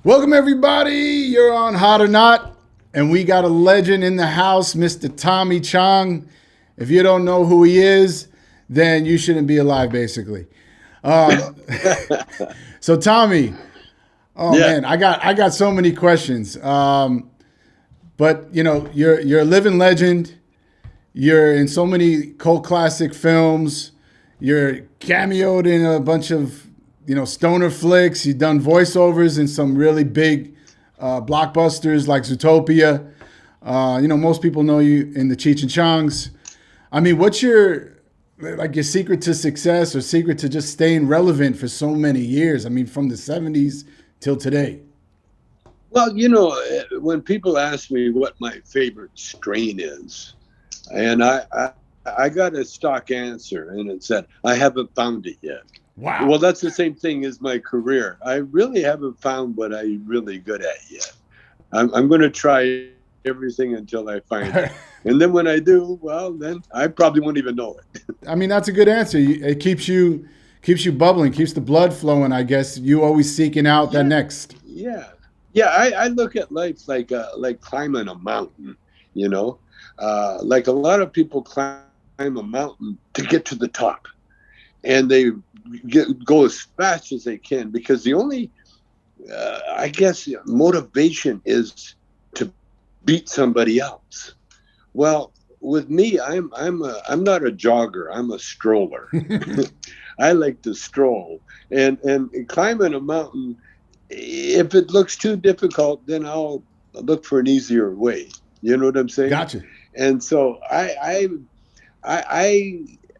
Welcome, everybody. You're on Hot or Not, and we got a legend in the house, Mr. Tommy Chong. If you don't know who he is, then you shouldn't be alive, basically. Um, so, Tommy, oh Yeah. man, I got so many questions. But you're a living legend. You're in so many cult classic films. You're cameoed in a bunch of stoner flicks. You've done voiceovers in some really big blockbusters like Zootopia. Most people know you in the Cheech and Chongs. I mean, what's your secret to success or secret to just staying relevant for so many years? I mean, from the '70s till today. Well, when people ask me what my favorite strain is, and I got a stock answer, and it said, I haven't found it yet. Wow. Well, that's the same thing as my career. I really haven't found what I'm really good at yet. I'm going to try everything until I find it. And then when I do, well, then I probably won't even know it. I mean, that's a good answer. It keeps you bubbling, keeps the blood flowing. I guess you always seeking out that Yeah, next. yeah, yeah. I look at life like climbing a mountain. You know, like a lot of people climb a mountain to get to the top, and they go as fast as they can because the only, I guess, motivation is to beat somebody else. Well, with me, I'm not a jogger. I'm a stroller. I like to stroll, and climbing a mountain. If it looks too difficult, then I'll look for an easier way. You know what I'm saying? Gotcha. And so I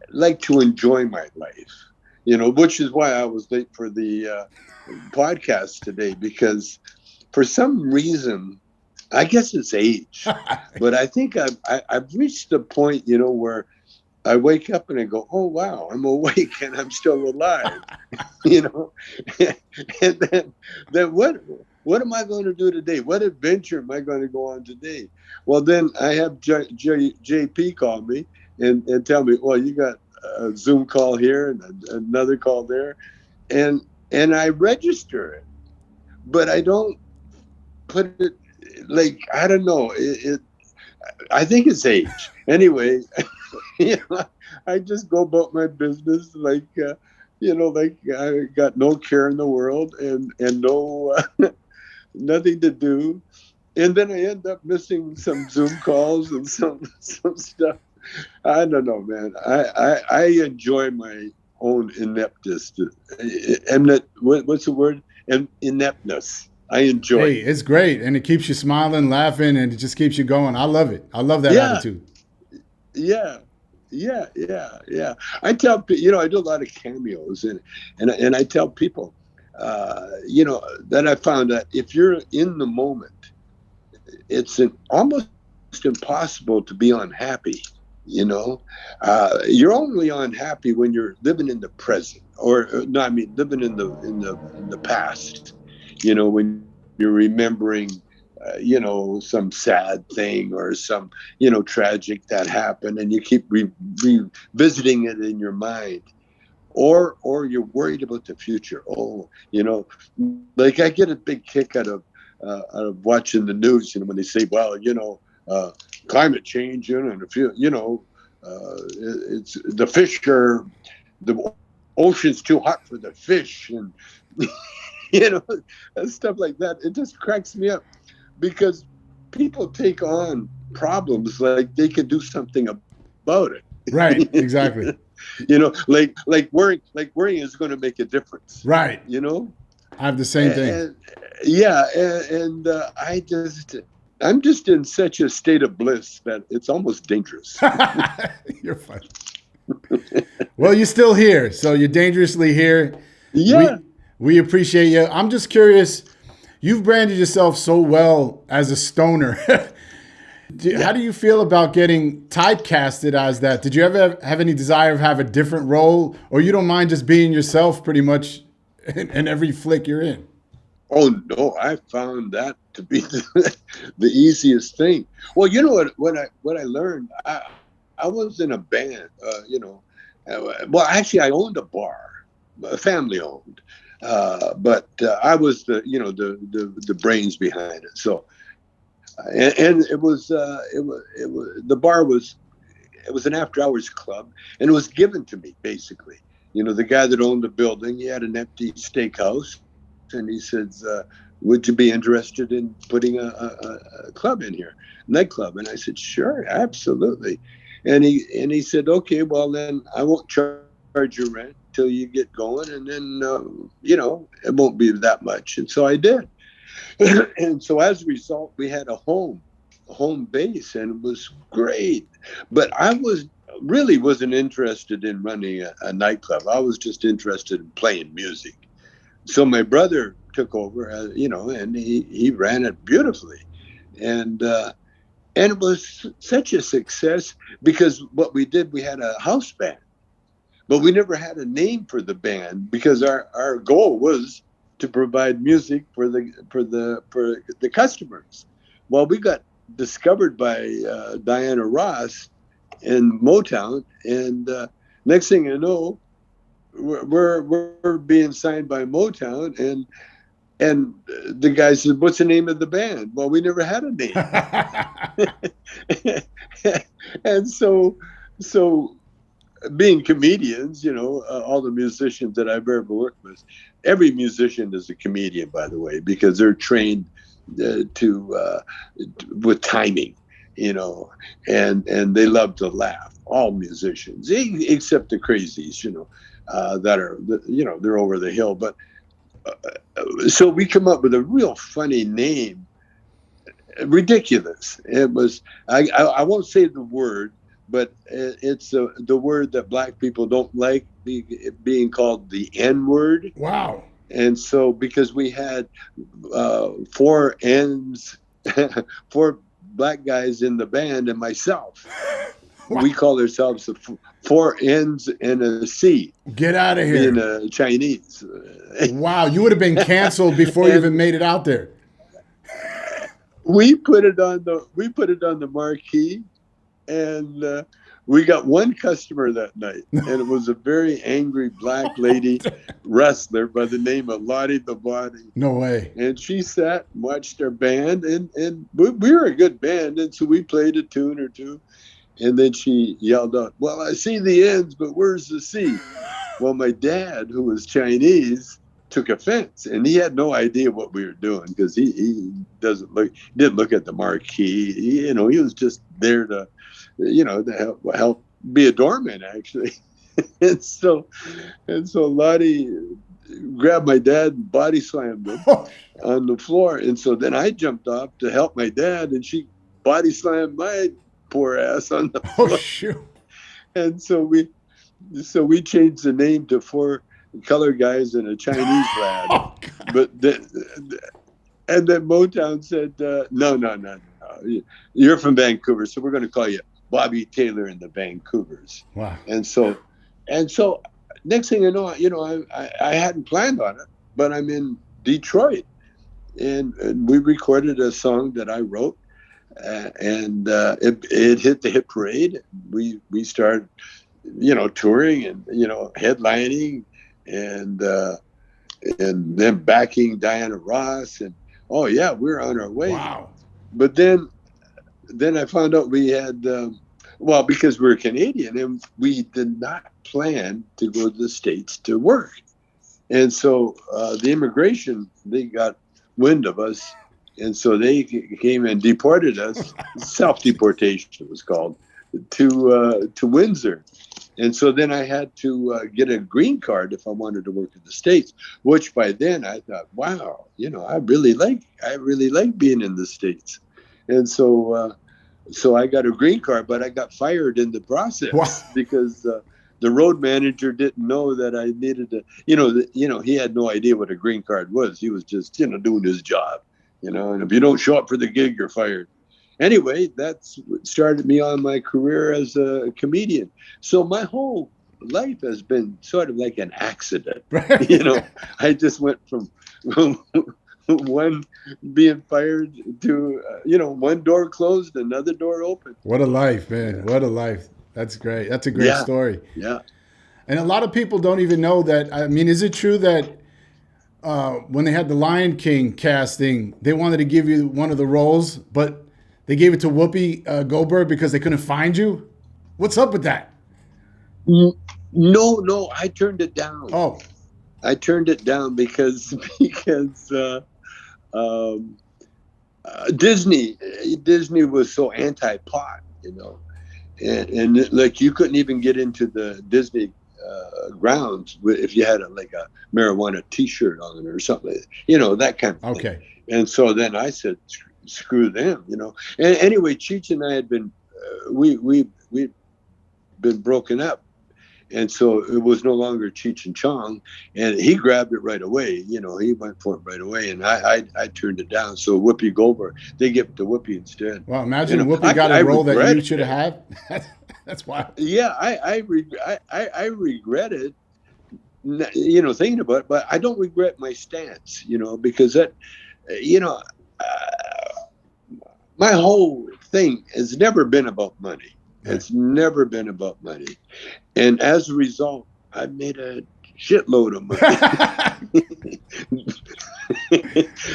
like to enjoy my life. Which is why I was late for the podcast today because for some reason, I guess it's age, but I think I've reached a point, where I wake up and I go, oh wow, I'm awake and I'm still alive, you know, and then what am I going to do today? What adventure am I going to go on today? Well, then I have JP call me and tell me, well, you got a Zoom call here and another call there, and I register it, but I don't put it like I don't know it. I think it's age. Anyway, I just go about my business like I got no care in the world and no nothing to do, and then I end up missing some Zoom calls and some stuff. I don't know, man. I enjoy my own ineptness. What's the word? Ineptness. I enjoy Hey, it. it's great, and it keeps you smiling, laughing, and it just keeps you going. I love it. I love that Yeah, attitude. yeah, yeah. I tell I do a lot of cameos, and I tell people, that I found that if you're in the moment, it's almost impossible to be unhappy. You're only unhappy when you're living in the present, or no, I mean living in the past. When you're remembering some sad thing or some tragic that happened, and you keep revisiting it in your mind, or you're worried about the future. Oh, like I get a big kick out of watching the news, when they say, well, uh, climate change, and if it's the fish are the ocean's too hot for the fish, and you know and stuff like that. It just cracks me up because people take on problems like they can do something about Right. it. Exactly. Like worrying is going to make a difference. Right. You know, I have the same thing. and yeah, and I'm just in such a state of bliss that it's almost dangerous. You're funny. Well, you're still here, so you're dangerously here. Yeah. We appreciate you. I'm just curious. You've branded yourself so well as a stoner. How Yeah. do you feel about getting typecasted as that? Did you ever have any desire of have a different role, or you don't mind just being yourself pretty much in every flick you're in? Oh no, I found that to be the easiest thing. Well, you know what I learned. I was in a band. Well, actually, I owned a bar, family owned. But I was the brains behind it. So and it was the bar was it was an after hours club, and it was given to me basically. The guy that owned the building, he had an empty steakhouse, and he says, "Would you be interested in putting a club in here, nightclub?" And I said, "Sure, absolutely." And he said, "Okay, well then I won't charge you rent till you get going, and then it won't be that much." And so I did. And so as a result, we had a home base, and it was great. But I wasn't interested in running a nightclub. I was just interested in playing music. So my brother took over, and he ran it beautifully, and and it was such a success because what we did, we had a house band, but we never had a name for the band because our goal was to provide music for the customers. Well, we got discovered by Diana Ross in Motown, and next thing you know, we're being signed by Motown, and the guy said, "What's the name of the band?" Well, we never had a name. And so being comedians, all the musicians that I've ever worked with, every musician is a comedian, by the way, because they're trained to with timing, and they love to laugh. All musicians, except the crazies, that are, they're over the hill. But so we come up with a real funny name, ridiculous. It was, I won't say the word, but it's the word that black people don't like being called the N word. Wow. And so because we had four N's, four black guys in the band and myself, Wow. we call ourselves the four N's and a C. Get out of here. Being a Chinese. Wow, you would have been canceled before you even made it out there. We put it on the marquee, and we got one customer that night, and it was a very angry black lady wrestler by the name of Lottie the Body. No way. And she sat and watched our band, and we were a good band, and so we played a tune or two, and then she yelled out, "Well, I see the ends, but where's the C?" Well, my dad, who was Chinese, took offense, and he had no idea what we were doing because he didn't look at the marquee. He was just there to help be a doorman, actually. and so Lottie grabbed my dad and body slammed him on the floor, and so then I jumped off to help my dad, and she body slammed my poor ass on the floor. Oh shoot! And so we changed the name to Four Color Guys and a Chinese Lad. Oh, and then Motown said, no, you're from Vancouver, so we're going to call you Bobby Taylor and the Vancouvers. Wow. And so next thing I know, I hadn't planned on it, but I'm in Detroit, and we recorded a song that I wrote, and it hit the hit parade. We started, touring and headlining, and then backing Diana Ross, and oh yeah, we're on our way. Wow. But then I found out we had because we're Canadian, and we did not plan to go to the States to work, and so the immigration, they got wind of us, and so they came and deported us. Self-deportation it was called, to Windsor. And so then I had to get a green card if I wanted to work in the States, which by then I thought, wow, I really like being in the States. And so I got a green card, but I got fired in the process. Wow. Because the road manager didn't know that I needed to, he had no idea what a green card was. He was just, doing his job, and if you don't show up for the gig, you're fired. Anyway, that's what started me on my career as a comedian. So my whole life has been sort of like an accident. I just went from one being fired to, one door closed, another door open. What a life, man. What a life. That's great. That's a great story. Yeah. And a lot of people don't even know that. I mean, is it true that when they had the Lion King casting, they wanted to give you one of the roles, but they gave it to Whoopi Goldberg because they couldn't find you. What's up with that? No, I turned it down. Oh, I turned it down because um, Disney was so anti-pot, and like you couldn't even get into the Disney grounds if you had like a marijuana T-shirt on or something, that kind of thing. okay. And so then I said, screw them, And anyway, Cheech and I had been we'd been broken up. And so it was no longer Cheech and Chong, and he grabbed it right away. He went for it right away, and I turned it down. So Whoopi Goldberg, they give it to Whoopi instead. Well, imagine Whoopi got a role that you should have had. That's wild. Yeah, I regret it. Thinking about it, but I don't regret my stance. Because that, my whole thing has never been about money. It's never been about money. And as a result, I've made a shitload of money.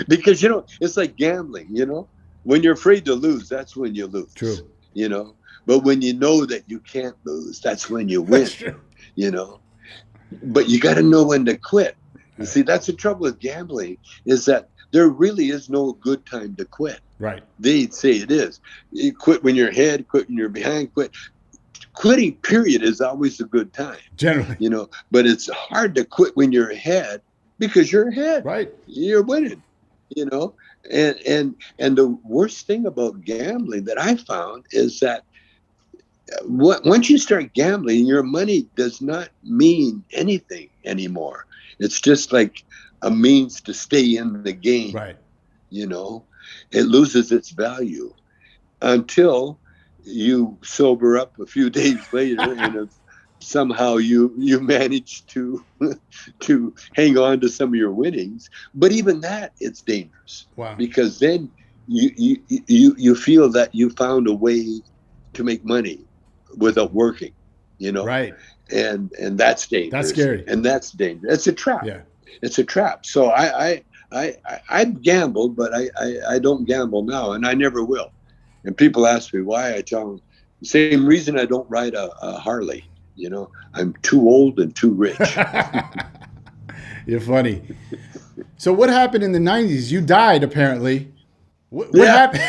Because, it's like gambling, When you're afraid to lose, that's when you lose. True. But when you know that you can't lose, that's when you win, But you got to know when to quit. You see, that's the trouble with gambling, is that there really is no good time to quit. Right. They say it is. You quit when you're ahead, quit when you're behind, quitting period is always a good time. Generally. But it's hard to quit when you're ahead because you're ahead. Right. You're winning, and the worst thing about gambling that I found is that once you start gambling, your money does not mean anything anymore. It's just like a means to stay in the game. Right. It loses its value until you sober up a few days later and if somehow you manage to hang on to some of your winnings. But even that, it's dangerous. Wow. Because then you feel that you found a way to make money without working, Right. And that's dangerous. That's scary. And that's dangerous. It's a trap. Yeah. It's a trap. So I've gambled, but I don't gamble now, and I never will. And people ask me why. I tell them the same reason I don't ride a Harley. I'm too old and too rich. You're funny. So what happened in the 90s? You died, apparently. What happened?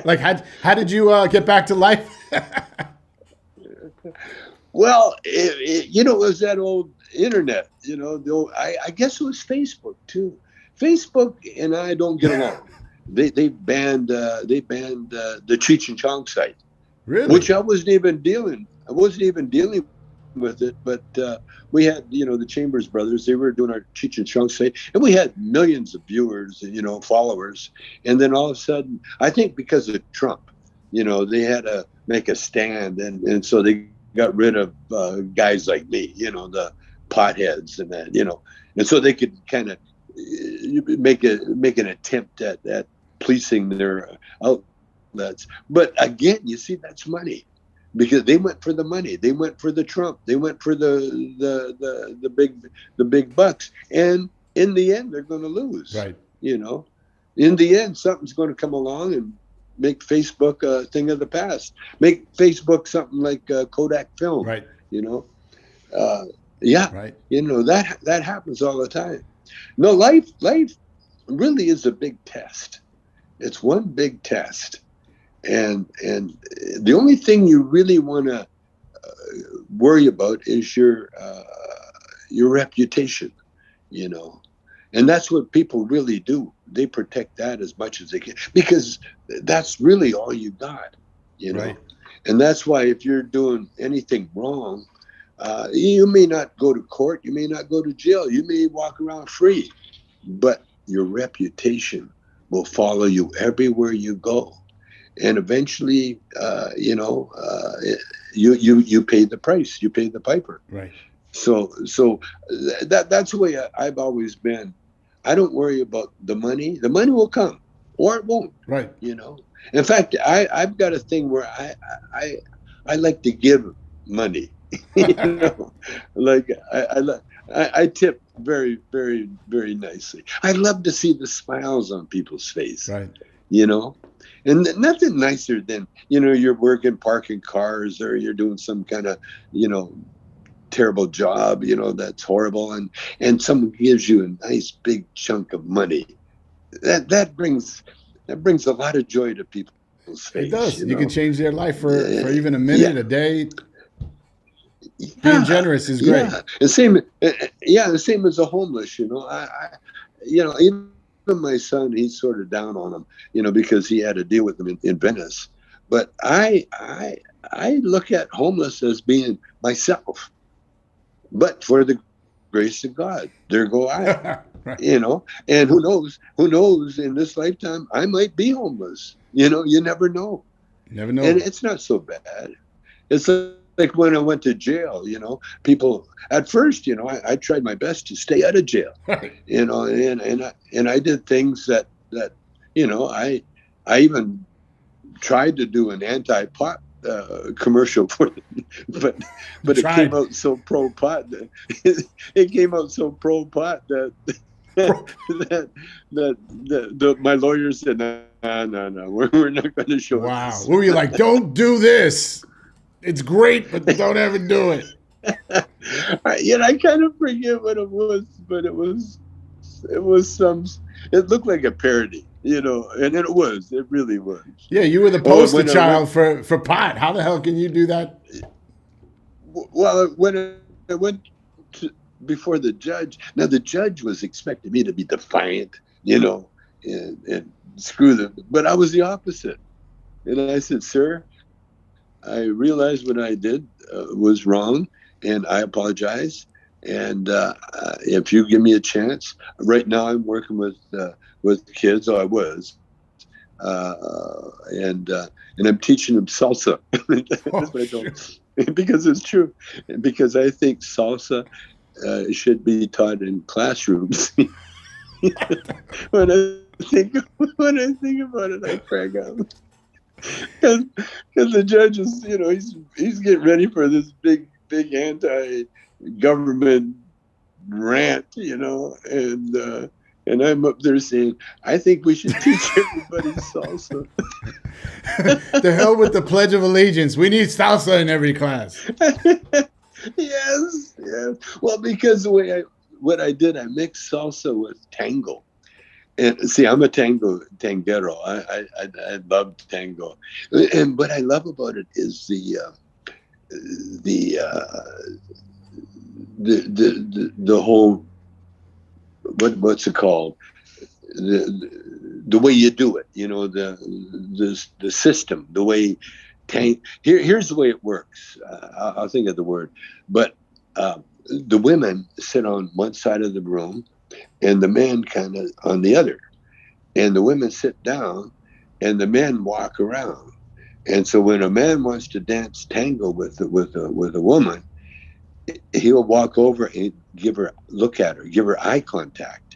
Like, how did you get back to life? Well, it was that old internet, I guess it was Facebook too. Facebook and I don't get along. They banned the Cheech and Chong site, Really? which I wasn't even dealing with it. But we had the Chambers brothers. They were doing our Cheech and Chong site, and we had millions of viewers and followers. And then all of a sudden, I think because of Trump, they had to make a stand, and so they got rid of guys like me, the potheads and that, and so they could kind of make an attempt at policing their outlets. But again, you see, that's money, because they went for the money, they went for the Trump, they went for the big bucks, and in the end, they're going to lose. Right. In the end, something's going to come along and make Facebook a thing of the past. Make Facebook something like Kodak film. Right. Yeah. Right. That happens all the time. No, life really is a big test. It's one big test, and the only thing you really want to worry about is your reputation. And that's what people really do. They protect that as much as they can, because that's really all you got, Right. And that's why if you're doing anything wrong, you may not go to court, you may not go to jail, you may walk around free, but your reputation will follow you everywhere you go. And eventually, you pay the price, you pay the piper. Right. So that's the way I've always been. I don't worry about the money. The money will come, or it won't. Right. In fact, I've got a thing where I like to give money. Like I I tip very, very, very nicely. I love to see the smiles on people's face, Right. you know, and nothing nicer than, you're working, parking cars, or you're doing some kind of, you know, terrible job, that's horrible. And someone gives you a nice big chunk of money. That brings a lot of joy to people's It face, does. You can change their life for Uh, even a minute, yeah. a day. Being Yeah, generous is great. yeah. The same as the homeless. Even my son, he's sort of down on him, because he had to deal with them in Venice. But I look at homeless as being myself, but for the grace of God, there go I. Right. And who knows? In this lifetime, I might be homeless. You never know, Never and know. it's not so bad. It's like when I went to jail, people at first, I tried my best to stay out of jail, Right. and I did things that, I even tried to do an anti-pot commercial for them, You but it came tried. out so pro pot that it came out so pro pot that my lawyer said, no, no, no, we're not going to show Wow. this. What were you like? Don't do this. It's great, but don't ever do it. I kind of forget what it was, but it was some. It looked like a parody, and it was. It really was. Yeah, you were the Oh, poster when I went, child for pot. How the hell can you do that? well, when I went to, before the judge. Now the judge was expecting me to be defiant, and screw them, but I was the opposite. And I said, "Sir, I realized what I did was wrong, and I apologize. And if you give me a chance, right now I'm working with kids. Oh, I was, and I'm teaching them salsa. That's Oh, what I told shit. them, because it's true. Because I think salsa should be taught in classrooms. when I think about it, I crack up. Because the judge is, he's getting ready for this big anti-government rant, and I'm up there saying, I think we should teach everybody salsa. The hell with the Pledge of Allegiance. We need salsa in every class. Yes, yes. Well, because what I did, I mixed salsa with tango. And see, I'm a tanguero. I love tango, and what I love about it is the whole, what's it called, the way you do it. The system, the way here's the way it works. I'll think of the word, but the women sit on one side of the room, and the men kind of on the other. And the women sit down, and the men walk around. And so when a man wants to dance tango with a woman, he'll walk over and look at her, give her eye contact.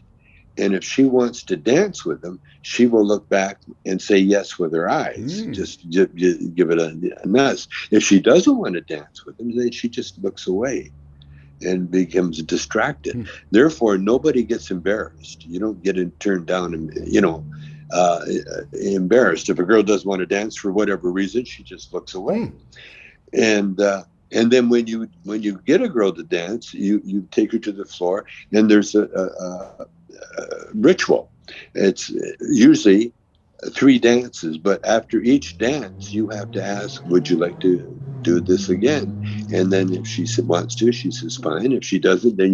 And if she wants to dance with him, she will look back and say yes with her eyes. Mm. Just give it a nudge. If she doesn't want to dance with him, then she just looks away and becomes distracted. Therefore, nobody gets embarrassed. You don't get turned down and, embarrassed. If a girl doesn't want to dance for whatever reason, she just looks away. And then when you get a girl to dance, you take her to the floor, and there's a ritual. It's usually 3 dances, but after each dance, you have to ask, would you like to do this again? And then if she wants to, she says, fine. If she doesn't, then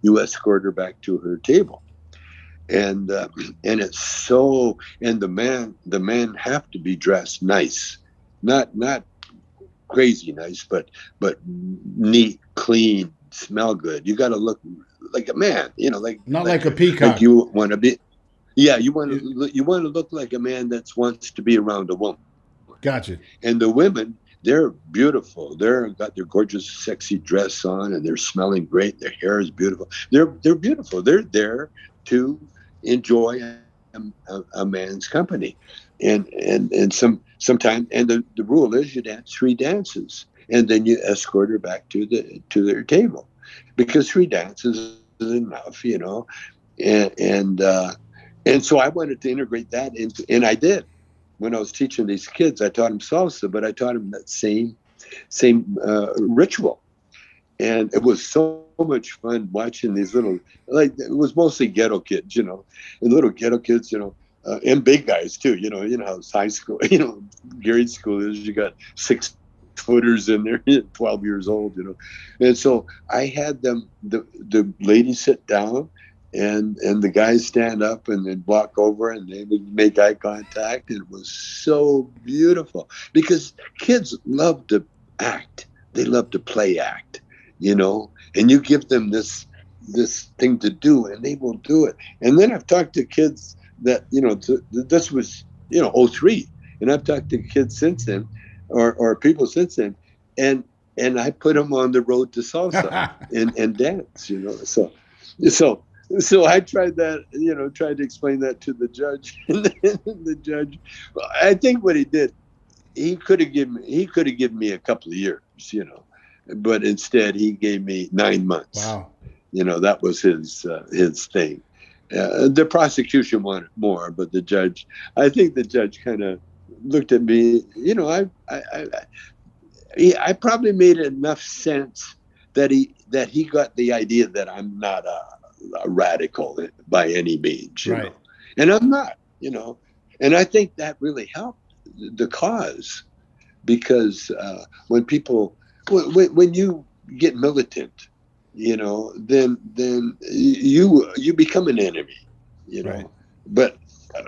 you escort her back to her table. And it's so, and the men have to be dressed nice, not crazy nice, but neat, clean, smell good. You got to look like a man, Not like like a like peacock. you want to be. Yeah, you want You- to look like a man that wants to be around a woman. Gotcha. And the women, they're beautiful. They're got their gorgeous, sexy dress on, and they're smelling great. Their hair is beautiful. They're beautiful. They're there to enjoy a man's company, and sometimes, and the rule is you dance 3 dances, and then you escort her back to their table. because 3 dances is enough, and and so I wanted to integrate that into, and I did. When I was teaching these kids, I taught them salsa, but I taught them that same ritual, and it was so much fun watching these little, like, it was mostly ghetto kids, and little ghetto kids, and big guys too, how it's high school, grade school is, you got 6-footers in there, 12 years old, and so I had them, the ladies sit down, and the guys stand up and they'd walk over and they would make eye contact. And it was so beautiful because kids love to act. They love to play act, and you give them this thing to do and they will do it. And then I've talked to kids that, this was, '03, and I've talked to kids since then, or people since then, and I put them on the road to salsa and dance, so I tried that, tried to explain that to the judge, and the judge, I think what he did, he could have given me a couple of years, but instead he gave me 9 months. Wow. That was his thing. The prosecution wanted more, but I think the judge kind of looked at me, I probably made enough sense that he got the idea that I'm not a radical by any means, right. And I'm not, and I think that really helped the cause, because when you get militant, then you become an enemy, Right. But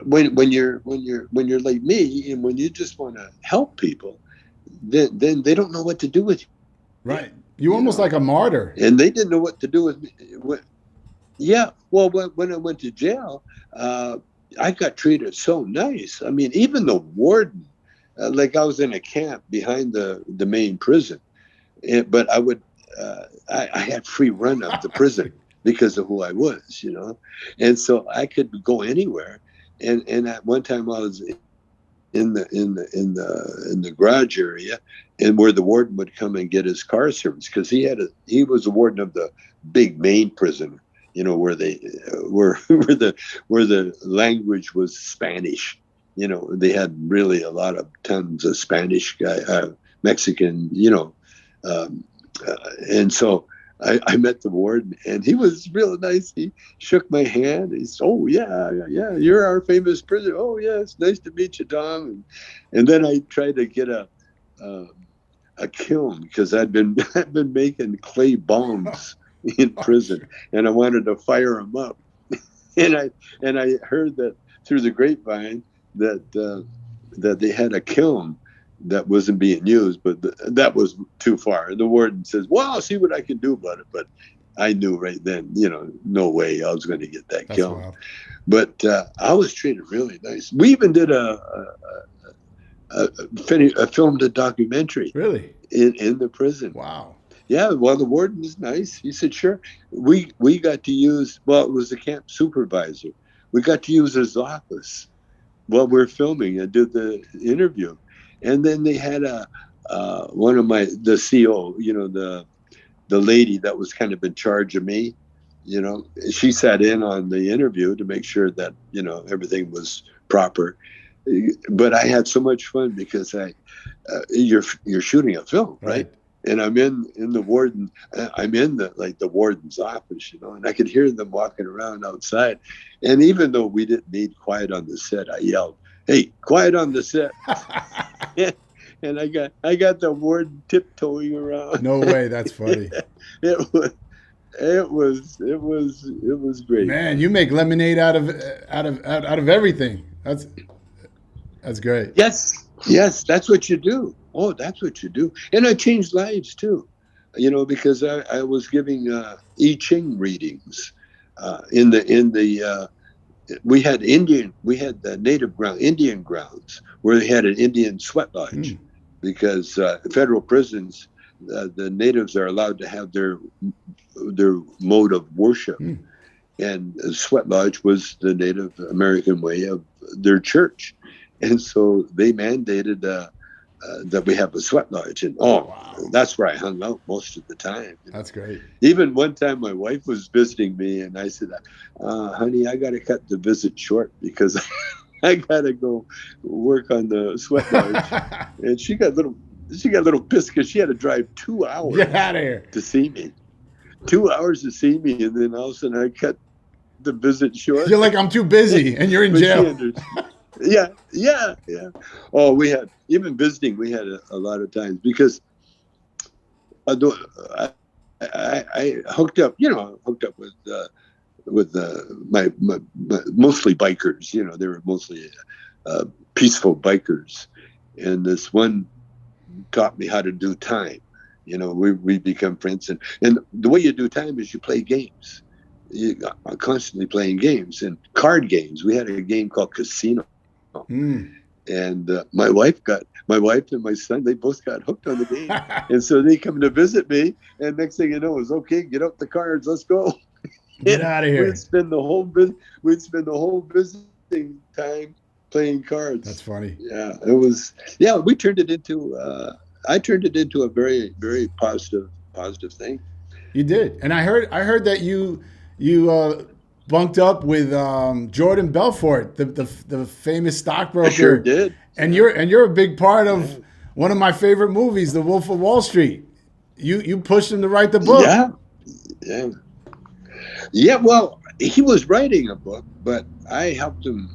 when you're like me, and when you just want to help people, then they don't know what to do with you. Right. You almost like a martyr. And they didn't know what to do with me. Yeah. Well, when I went to jail, I got treated so nice. I mean, even the warden, like I was in a camp behind the main prison, but I had free run of the prison because of who I was, and so I could go anywhere. And at one time I was in the garage area, and where the warden would come and get his car service, because he was the warden of the big main prison, where the language was Spanish. They had really a lot of tons of Spanish Mexican, and so I met the warden, and he was real nice. He shook my hand. He said, "Oh yeah, you're our famous prisoner. Oh yeah, it's nice to meet you, Tom." And then I tried to get a kiln, because I'd been making clay bombs in prison, and I wanted to fire them up. and I heard that through the grapevine that they had a kiln that wasn't being used, but that was too far. And the warden says, "Well, I'll see what I can do about it." But I knew right then, no way I was going to get that kiln. Wild. But I was treated really nice. We even did a filmed a documentary. Really? In the prison. Wow. Yeah, well, the warden was nice. He said, "Sure." We got to use, well, it was the camp supervisor. We got to use his office while we're filming and did the interview. And then they had one of the CO, the lady that was kind of in charge of me, she sat in on the interview to make sure that, everything was proper. But I had so much fun because you're shooting a film, right? And I'm in the warden, I'm in the warden's office, and I could hear them walking around outside. And even though we didn't need quiet on the set, I yelled, "Hey, quiet on the set." And I got the warden tiptoeing around. No way, that's funny. It was great. Man, you make lemonade out of everything. That's great. Yes, that's what you do. Oh, that's what you do. And I changed lives too, because I was giving I Ching readings we had the native Indian grounds where they had an Indian sweat lodge, because federal prisons, the natives are allowed to have their mode of worship, and the sweat lodge was the Native American way of their church, and so they mandated that we have a sweat lodge, and Wow. that's where I hung out most of the time. That's great. Even one time, my wife was visiting me, and I said, "Honey, I got to cut the visit short because I got to go work on the sweat lodge." And she got a little pissed because she had to drive 2 hours Get out of here. to see me. 2 hours to see me, and then all of a sudden I cut the visit short. You're like, I'm too busy, and you're in But jail. yeah. Oh, we had, even visiting, we had a lot of times because I hooked up, with my mostly bikers. They were mostly peaceful bikers, and this one taught me how to do time. We become friends, and the way you do time is you play games. You are constantly playing games and card games. We had a game called Casino. And my wife and my son, they both got hooked on the game. And so they come to visit me, and next thing you know, it's okay, get out the cards, let's go. Get out of here. We'd spend the whole visiting time playing cards. That's funny. Yeah, it was. Yeah, we turned it into. I turned it into a very, very positive thing. You did, and I heard that you bunked up with Jordan Belfort, the famous stockbroker. I sure did. And you're a big part of one of my favorite movies, The Wolf of Wall Street. You pushed him to write the book. Yeah. Well, he was writing a book, but I helped him,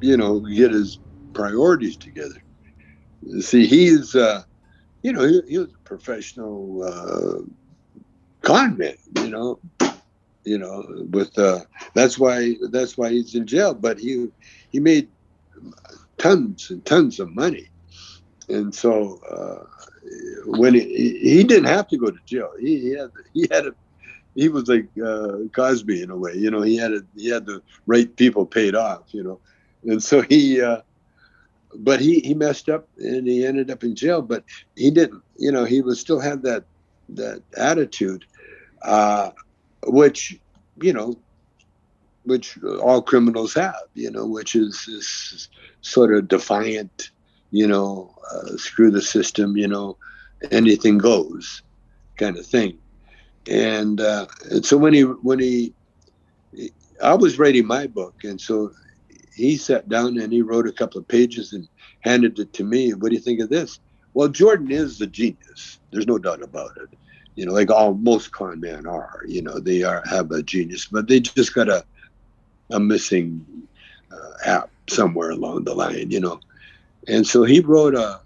get his priorities together. See, he's, he was a professional con man, with that's why he's in jail. But he made tons and tons of money, and so when he didn't have to go to jail, he was like Cosby in a way. He had the right people paid off, and so but he messed up and he ended up in jail. But he didn't, he was still had that attitude, which all criminals have, which is this sort of defiant, screw the system, anything goes kind of thing. And so when I was writing my book, and so he sat down and he wrote a couple of pages and handed it to me. What do you think of this? Well, Jordan is the genius. There's no doubt about it. Like most con men are. They have a genius, but they just got a missing app somewhere along the line. And so he wrote a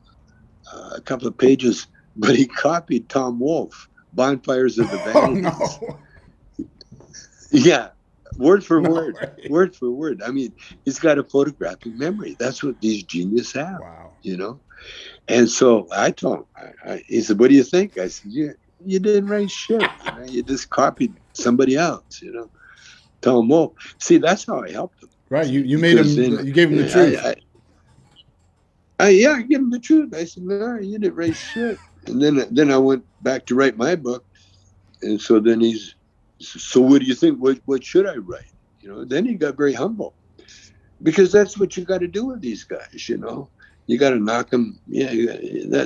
couple of pages, but he copied Tom Wolfe, Bonfires of the Vanities. Oh, no. Yeah. Word for word. I mean, he's got a photographic memory. That's what these geniuses have. Wow. And so I told him, he said, "What do you think?" I said, You didn't write shit. You just copied somebody else, Tom Wolfe. See, that's how I helped him. Right. You made him, you gave him the truth. I gave him the truth. I said, "No, you didn't write shit." And then I went back to write my book. And so then so what do you think? What should I write? Then he got very humble, because that's what you got to do with these guys. You got to knock them. Yeah,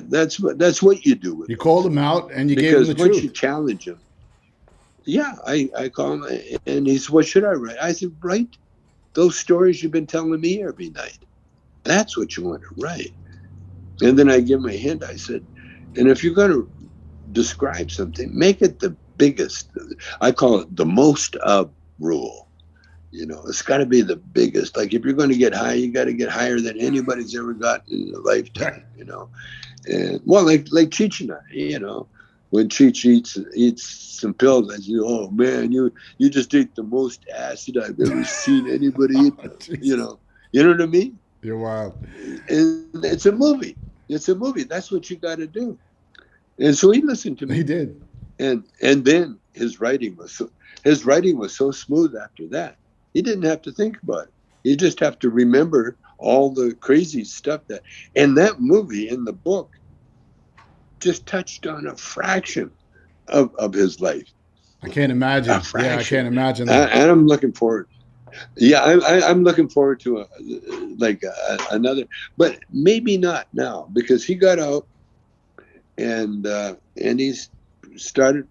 that's what you do with You called him out and you gave him the truth. Because once you challenge him, I call him and he said, "What should I write?" I said, "Write those stories you've been telling me every night. That's what you want to write." And then I give him a hint. I said, "And if you're going to describe something, make it the biggest." I call it the most of rule. It's got to be the biggest. Like if you're going to get high, you got to get higher than anybody's ever gotten in a lifetime. And well, like Cheech and I, when Cheech eats some pills, I say, "Oh man, you just ate the most acid I've ever seen anybody eat." You know what I mean? You're wild. And it's a movie. That's what you got to do. And so he listened to me. He did. And then his writing was so smooth after that. He didn't have to think about it. You just have to remember all the crazy stuff and that movie in the book just touched on a fraction of his life. I can't imagine. Yeah, I can't imagine that. And I'm looking forward. Yeah, I'm looking forward to another, but maybe not now because he got out and he's started,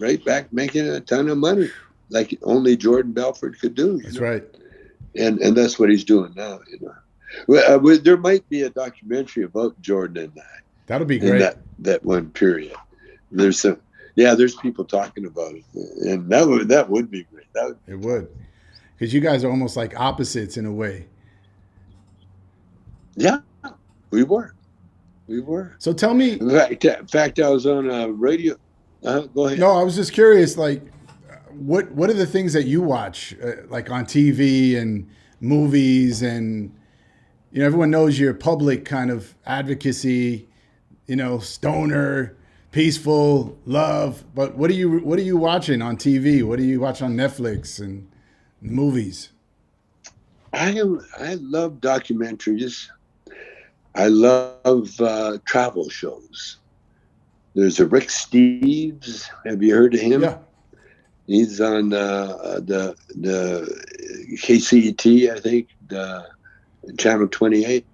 right back making a ton of money, like only Jordan Belfort could do, That's right. and that's what he's doing now, there might be a documentary about Jordan and That'll be in great. that one period. There's people talking about it, and that would be great. That would be It fun. would, because you guys are almost like opposites in a way. Yeah, we were. We were. So tell me, In fact, I was on a radio. Go ahead. no, I was just curious, like, what are the things that you watch, like on TV and movies, and everyone knows your public kind of advocacy, stoner, peaceful, love. But what are you watching on TV? What do you watch on Netflix and movies? I love documentaries. I love travel shows. There's a Rick Steves. Have you heard of him? Yeah. He's on the KCET, I think, the Channel 28.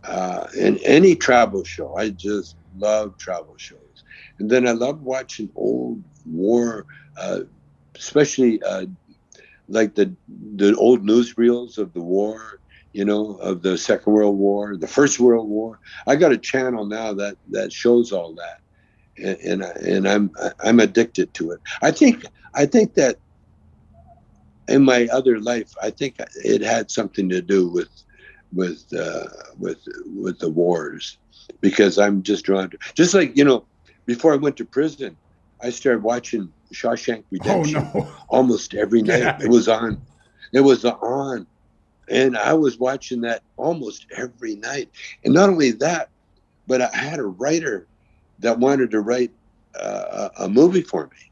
And any travel show. I just love travel shows. And then I love watching old war, especially like the old newsreels of the war, of the Second World War, the First World War. I got a channel now that shows all that, and I'm addicted to it. I think that in my other life, I think it had something to do with the wars, because I'm just drawn to, just like before I went to prison, I started watching Shawshank Redemption. Oh no! Almost every night. It was on. It was on. And I was watching that almost every night. And not only that, but I had a writer that wanted to write a movie for me.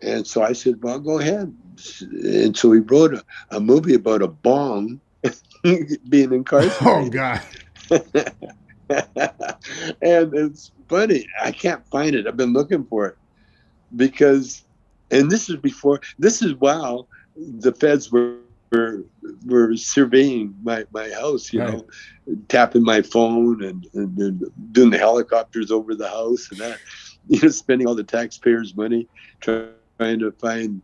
And so I said, well, go ahead. And so he wrote a movie about a bong being incarcerated. Oh, God. And it's funny. I can't find it. I've been looking for it because, and this is while the feds were surveying my house, Right. tapping my phone and doing the helicopters over the house and that, spending all the taxpayers' money trying to find,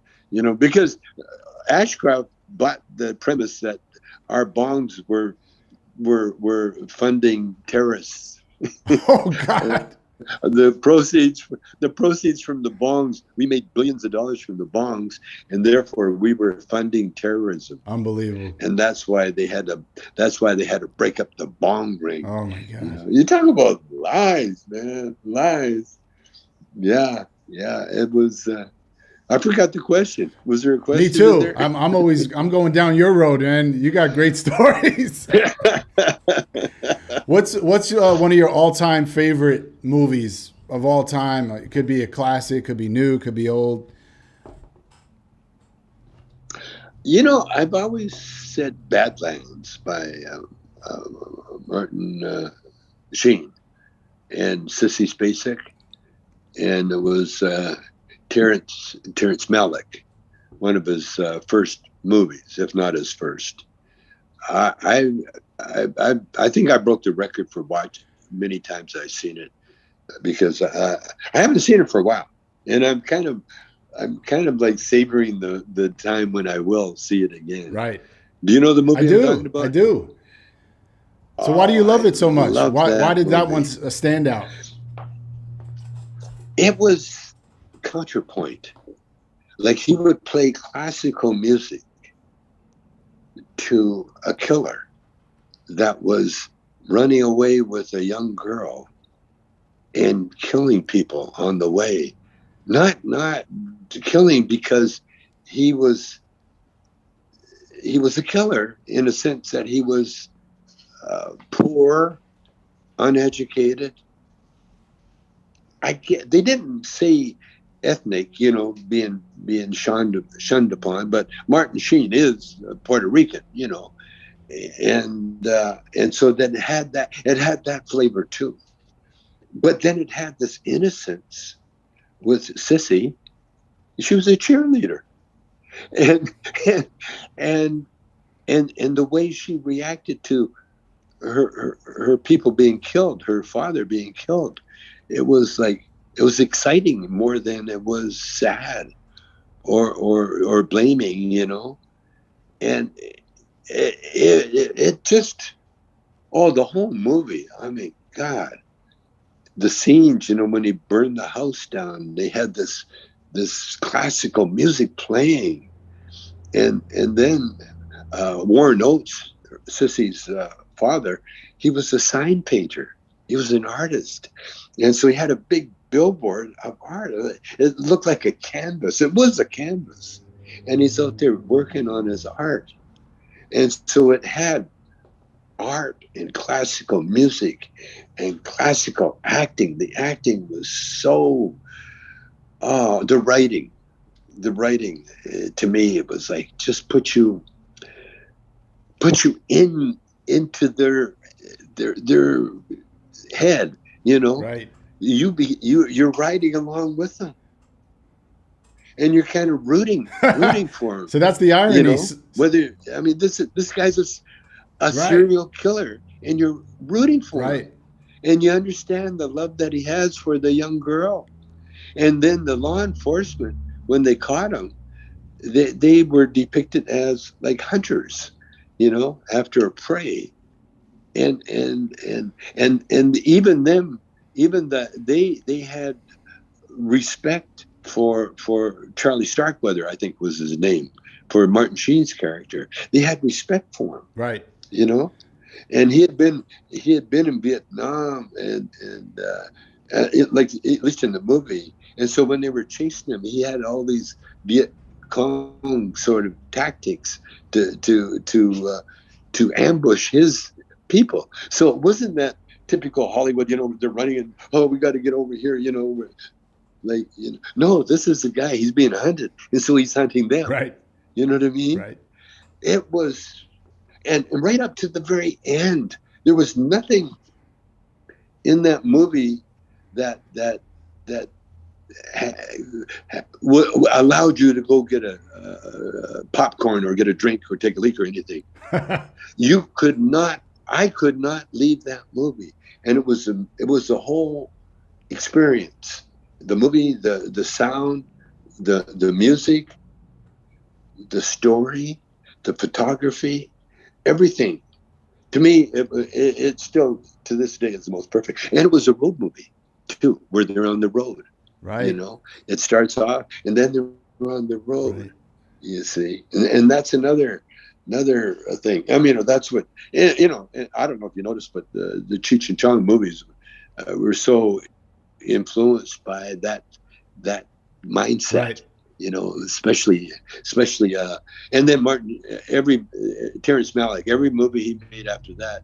because Ashcroft bought the premise that our bonds were funding terrorists. Oh, God. The proceeds from the bongs, we made billions of dollars from the bongs, and therefore we were funding terrorism. Unbelievable. And that's why they had to break up the bong ring. Oh, my God. You talk about lies, man, lies. Yeah, it was. I forgot the question. Was there a question? Me too. There? I'm going down your road, man. You got great stories. What's one of your all-time favorite movies of all time? It could be a classic, could be new, could be old. I've always said Badlands by Martin Sheen and Sissy Spacek, and it was Terrence Malick, one of his first movies, if not his first. I think I broke the record for watching. Many times I've seen it because I haven't seen it for a while, and I'm kind of like savoring the time when I will see it again. Right. Do you know the movie I'm talking about? I do. So why do you love it so much? Why did that one movie. stand out? It was counterpoint. Like he would play classical music to a killer that was running away with a young girl and killing people on the way. Not killing because he was a killer in a sense that he was poor, uneducated. They didn't say ethnic, being shunned upon, but Martin Sheen is Puerto Rican, and so then it had that flavor too. But then it had this innocence with Sissy. She was a cheerleader, and and the way she reacted to her people being killed, her father being killed, it was like, it was exciting more than it was sad or blaming, and it just, oh, the whole movie. I mean, God, the scenes, when he burned the house down, they had this classical music playing, and then Warren Oates, Sissy's father, he was a sign painter. He was an artist, and so he had a big billboard of art. It looked like a canvas. It was a canvas, and he's out there working on his art, and so it had art and classical music and classical acting. The acting was so, the writing, to me, it was like, just put you into their head, Right. you're riding along with them, and you're kind of rooting for them, So that's the irony. whether, I mean, this guy's a Right. serial killer, and you're rooting for him, Right. and you understand the love that he has for the young girl. And then the law enforcement, when they caught him, they were depicted as like hunters, after a prey, and even them, even that they had respect for Charlie Starkweather, I think was his name, for Martin Sheen's character. They had respect for him, Right. And he had been in Vietnam, and like, at least in the movie. And so when they were chasing him, he had all these Viet Cong sort of tactics to ambush his people. So it wasn't that typical Hollywood, they're running and, oh, we got to get over here, like, no, this is the guy, he's being hunted, and so he's hunting them. Right. You know what I mean? Right. It was, and right up to the very end, there was nothing in that movie that allowed you to go get a popcorn or get a drink or take a leak or anything. I could not leave that movie, and it was a whole experience. The movie, the sound, the music, the story, the photography, everything. To me, it still, to this day, is the most perfect. And it was a road movie too, where they're on the road. Right. It starts off, and then they're on the road. Right. You see, and that's another thing. I mean, that's what, and I don't know if you noticed, but the Cheech and Chong movies were so influenced by that mindset. Right. Especially and then Terrence Malick, every movie he made after that,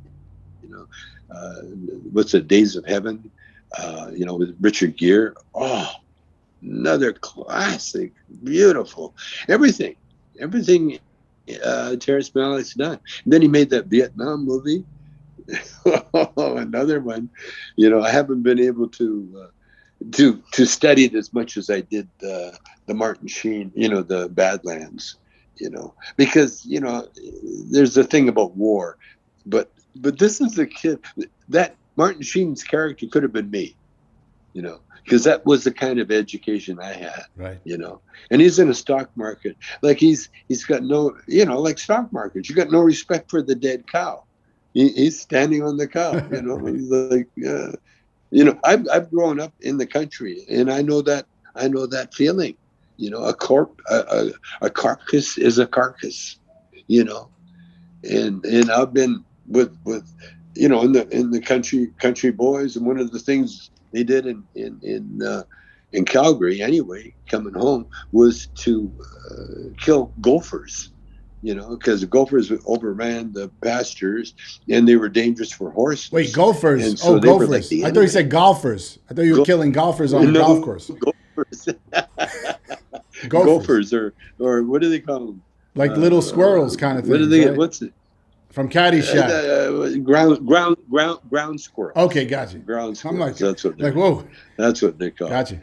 what's the Days of Heaven, with Richard Gere. Oh, another classic, beautiful, everything Terrence Malick's done. And then he made that Vietnam movie. Another one. I haven't been able to study it as much as I did the Martin Sheen, the Badlands, because there's a thing about war, but this is a kid that Martin Sheen's character could have been me, because that was the kind of education I had, right? And he's in a stock market, like he's got no, like stock markets, you got no respect for the dead cow. He's standing on the cow, He's like. I've grown up in the country, and I know that feeling. A carcass is a carcass. And I've been with in the country boys, and one of the things they did in Calgary anyway, coming home, was to kill gophers. Because the gophers overran the pastures, and they were dangerous for horses. Wait, gophers? And so gophers. Like, I thought you said golfers. I thought you were killing golfers on the golf course. Gophers. Gophers. or what do they call them? Like little squirrels, kind of thing. What do they? Right? What's it? From Caddyshack. Ground squirrel. Okay, gotcha. Ground squirrel. I'm like, That's what. Whoa. That's what they call. Gotcha.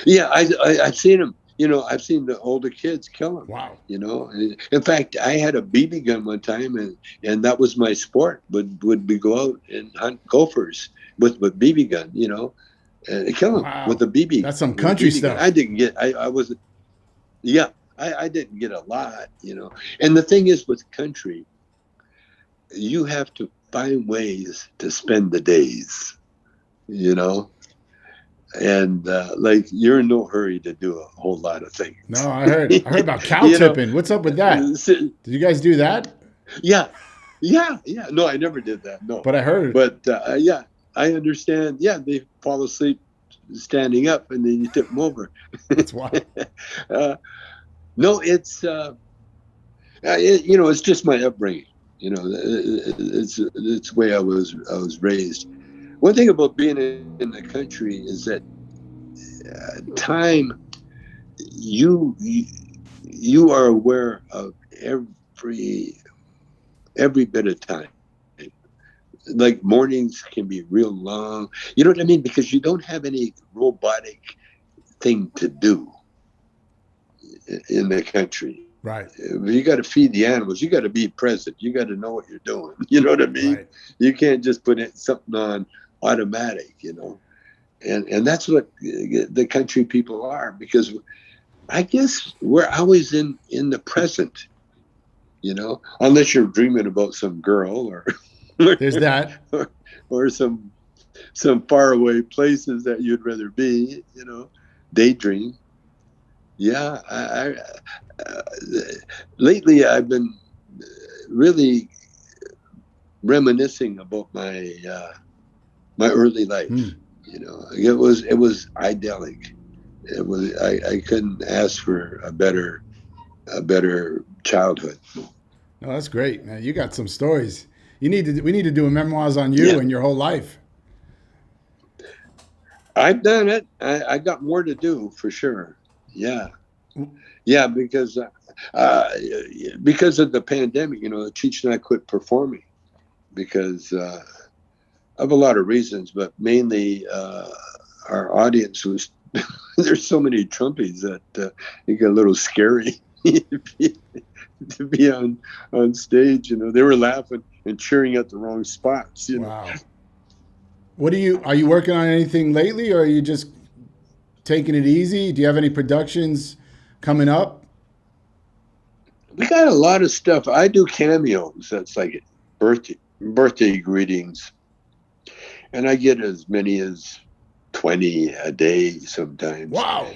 Yeah, I've seen them. I've seen the older kids kill them. Wow. In fact, I had a BB gun one time, and that was my sport. Would we go out and hunt gophers with BB gun? And kill them with Wow. a BB That's some with a country BB gun. I stuff. didn't get. I was. Yeah, I didn't get a lot. And the thing is, with country, you have to find ways to spend the days. You know and like you're in no hurry to do a whole lot of things. No, I heard about cow you know, tipping. What's up with that? so- Did you guys do that? yeah, yeah. No, I never did that. No, But I heard. but yeah, I understand. Yeah, they fall asleep standing up, and then you tip them over. That's wild. uh, no, it's just my upbringing. It's the way I was raised. One thing about being in the country is that time you are aware of every bit of time. Like mornings can be real long. You know what I mean? Because you don't have any robotic thing to do in the country. Right. You got to feed the animals. You got to be present. You got to know what you're doing. You know what I mean? Right. You can't just put something on automatic, and that's what the country people are, because I guess we're always in the present, unless you're dreaming about some girl or There's that. or some faraway places that you'd rather be, daydream. Yeah, lately I've been really reminiscing about my early life. It was idyllic. It was I couldn't ask for a better childhood. No, that's great, man. You got some stories. We need to do a memoirs on you Yeah. and your whole life. I've done it. I got more to do for sure. Yeah, because of the pandemic, Cheech and I quit performing because of a lot of reasons, but mainly our audience was there's so many Trumpies that it got a little scary to be on stage. They were laughing and cheering at the wrong spots. Wow. Are you working on anything lately, or are you just taking it easy? Do you have any productions coming up? We got a lot of stuff. I do cameos. That's like birthday greetings, and I get as many as 20 a day sometimes. Wow.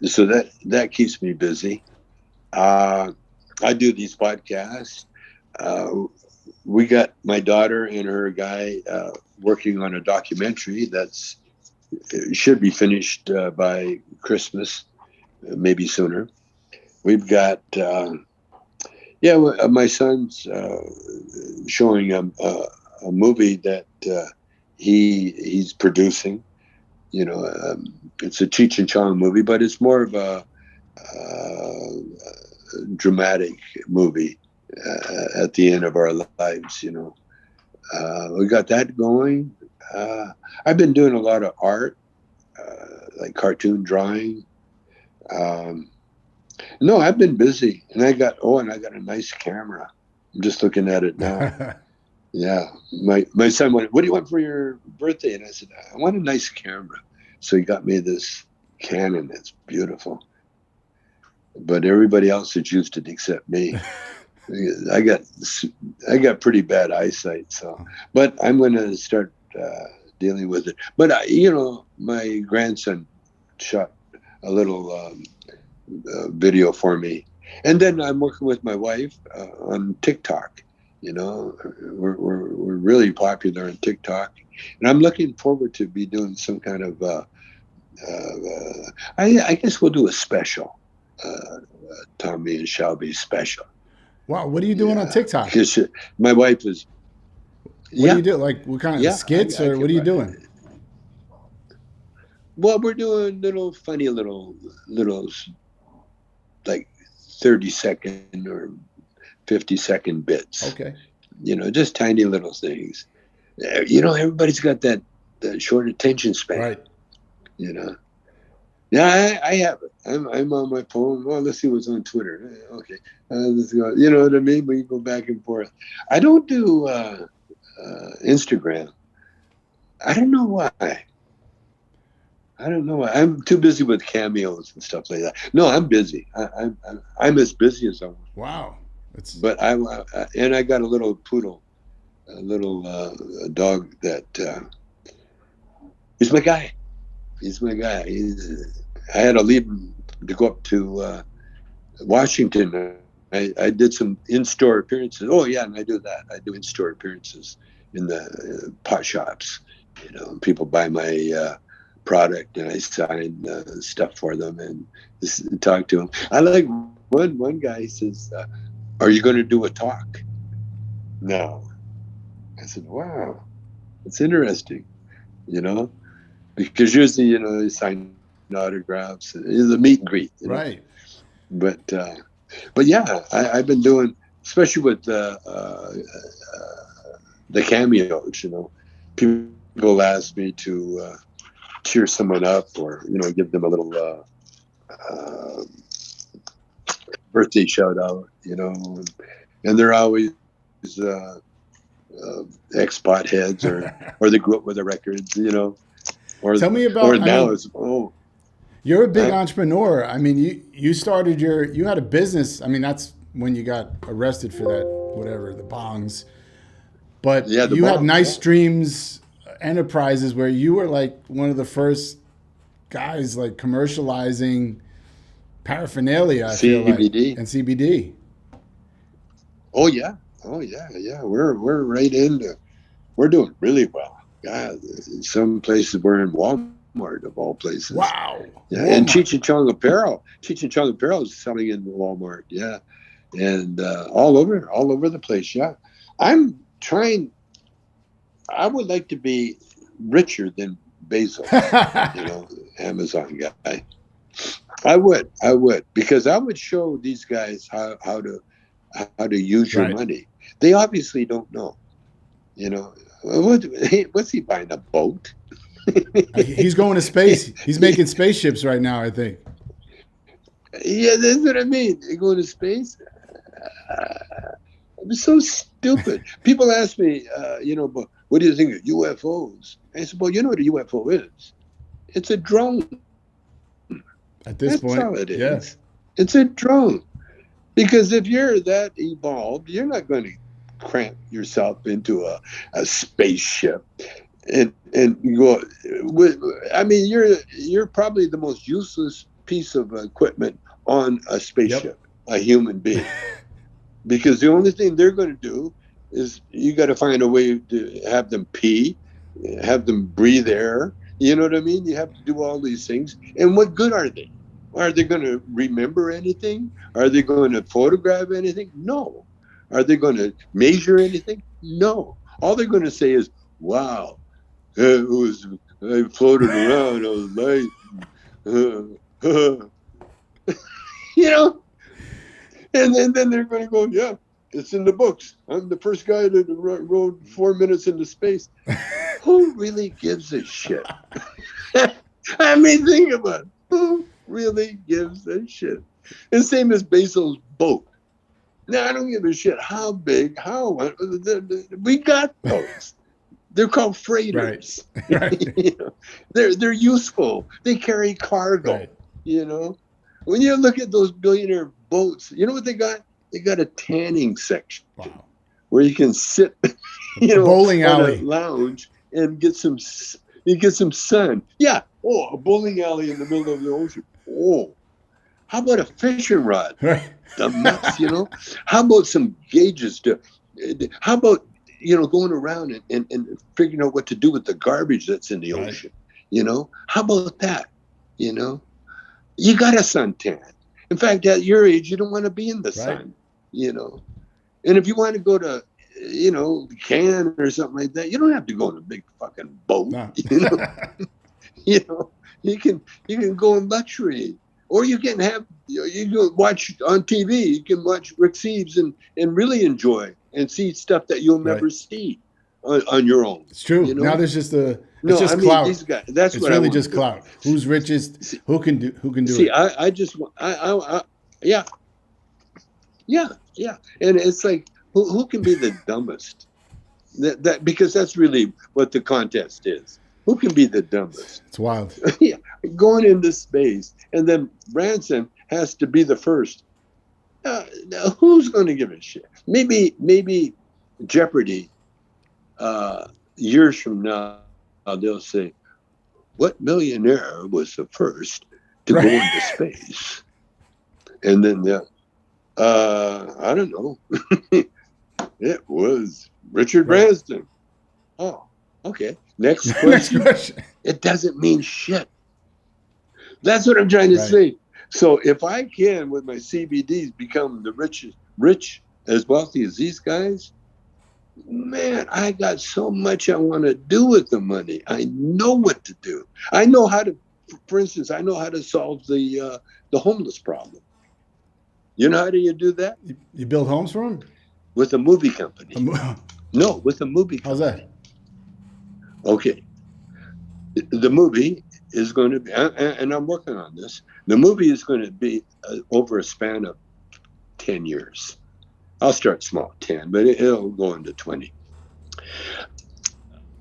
So that keeps me busy. I do these podcasts. We got my daughter and her guy working on a documentary that's should be finished by Christmas, maybe sooner. We've got my son's showing a movie that he's producing. It's a Cheech and Chong movie, but it's more of a dramatic movie at the end of our lives. We got that going. I've been doing a lot of art, like cartoon drawing. No, I've been busy, and I got a nice camera. I'm just looking at it now. Yeah, my son went, "What do you want for your birthday?" And I said, "I want a nice camera." So he got me this Canon that's beautiful. But everybody else has used it except me. I got pretty bad eyesight, so. But I'm going to start dealing with it. But my grandson shot a little video for me, and then I'm working with my wife on TikTok. We're really popular on TikTok, and I'm looking forward to be doing some kind of. I guess we'll do a special, Tommy and Shelby special. Wow, what are you doing on TikTok? Because my wife is. What do you do? Like what kind of skits, or what are you doing? Well, we're doing little funny little like 30-second or 50-second bits. Okay. Just tiny little things. Everybody's got that short attention span. Right. Yeah, I have it. I'm on my phone. Well, let's see what's on Twitter. Okay, let's go. You know what I mean? We go back and forth. I don't do Instagram. I don't know why. I don't know why. I'm too busy with cameos and stuff like that. No, I'm busy. I'm as busy as I want. Wow. It's But and I got a little poodle, a little dog that he's my guy. He's my guy. I had to leave him to go up to Washington. I did some in-store appearances. Oh yeah, and I do that. I do in-store appearances in the pot shops. You know, people buy my product, and I sign stuff for them and just talk to them. I like one guy says, "Are you going to do a talk?" No. I said, "Wow, it's interesting." You know, because usually, you know, they sign autographs. It's a meet and greet, you know? right. But yeah, I've been doing, especially with the cameos. You know, people ask me to cheer someone up, or you know, give them a little birthday shout out. You know, and they're always ex-pot heads, or they grew up with the records. You know, Tell me or about. I now mean, it's you're a big I, entrepreneur. I mean, you started you had a business. I mean, that's when you got arrested for that, whatever, the bongs. But yeah, the you had bombs. Nice Yeah. Streams Enterprises where you were like one of the first guys like commercializing paraphernalia, I feel like, CBD. and CBD. Oh yeah. Oh yeah. Yeah. We're right into. We're doing really well. God, in some places we're in Walmart of all places. Wow. Yeah, and Walmart. Cheech and Chong apparel. Cheech and Chong apparel is selling in Walmart. Yeah, and all over the place. Yeah, I'm trying. I would like to be richer than Bezos. You know, Amazon guy. I would, because I would show these guys how to use your right. money. They obviously don't know. You know, what's he buying, a boat? He's going to space. He's making spaceships right now, I think. Yeah, that's what I mean. They go to space. I'm so stupid. People ask me, you know, but what do you think of UFOs? I said, well, you know what a UFO is? It's a drone. At this That's point, all it yeah. is. It's a drone. Because if you're that evolved, you're not going to cramp yourself into a spaceship and you go. I mean, you're probably the most useless piece of equipment on a Yep. spaceship, a human being, because the only thing they're going to do is you got to find a way to have them pee, have them breathe air. You know what I mean? You have to do all these things. And what good are they? Are they going to remember anything? Are they going to photograph anything? No. Are they going to measure anything? No. All they're going to say is, wow, it was, I floated around, I was light. You know? And then they're going to go, yeah, it's in the books. I'm the first guy that rode 4 minutes into space. Who really gives a shit? I mean, think about it. Who really gives a shit? And same as Bezos' boat. Now, I don't give a shit how big, we got those. They're called Right. freighters. Right. You know, they're useful. They carry cargo. Right. You know, when you look at those billionaire boats, you know what they got? They got a tanning section Wow. where you can sit, you A know, bowling on a alley. lounge and get some sun. Yeah. Oh, a bowling alley in the middle of the ocean. Oh, how about a fishing rod? Right. The nuts, you know. How about some gauges to? How about, you know, going around and figuring out what to do with the garbage that's in the Right. ocean? You know, how about that? You know, you got a suntan. In fact, at your age, you don't want to be in the Right. sun. You know, and if you want to go to, you know, Cannes or something like that, you don't have to go in a big fucking boat. No. You know, you know, you can go in luxury, or you can have, you can watch on TV. You can watch Rick Steves and really enjoy and see stuff that you'll Right. never see on your own. It's true. You Now know, there's just It's No, I just mean clout. these guys. That's It's what I really want just to do. clout. Who's richest? See, Who can do see it? I just want. Yeah, yeah. And it's like, who can be the dumbest? That because that's really what the contest is. Who can be the dumbest? It's wild. Yeah, going into space, and then Branson has to be the first. Now who's going to give a shit? Maybe Jeopardy. Years from now, they'll say, "What millionaire was the first to go Right. into space?" And then I don't know. It was Richard Right. Branson. Oh, okay. Next Next question. question. It doesn't mean shit. That's what I'm trying to Right. say. So if I can, with my CBDs, become the rich as wealthy as these guys, man, I got so much I want to do with the money. I know what to do. I know how to, for instance, I know how to solve the homeless problem. You know how do you do that? You build homes for them? With a movie company. No, with a movie How's company. that? Okay, the movie is going to be, and I'm working on this. The movie is going to be over a span of 10 years. I'll start small, 10, but it'll go into 20.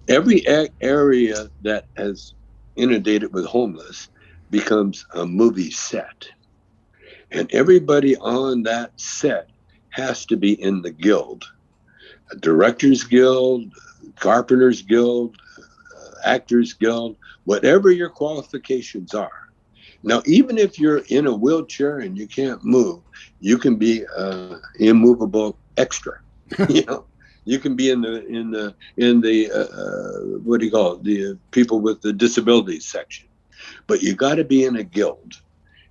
Every area that has inundated with homeless becomes a movie set. And everybody on that set has to be in the guild, a directors guild, carpenters guild, actors guild, whatever your qualifications are. Now, even if you're in a wheelchair and you can't move, you can be immovable extra. You know, you can be in the what do you call it? The people with the disabilities section, but you got to be in a guild.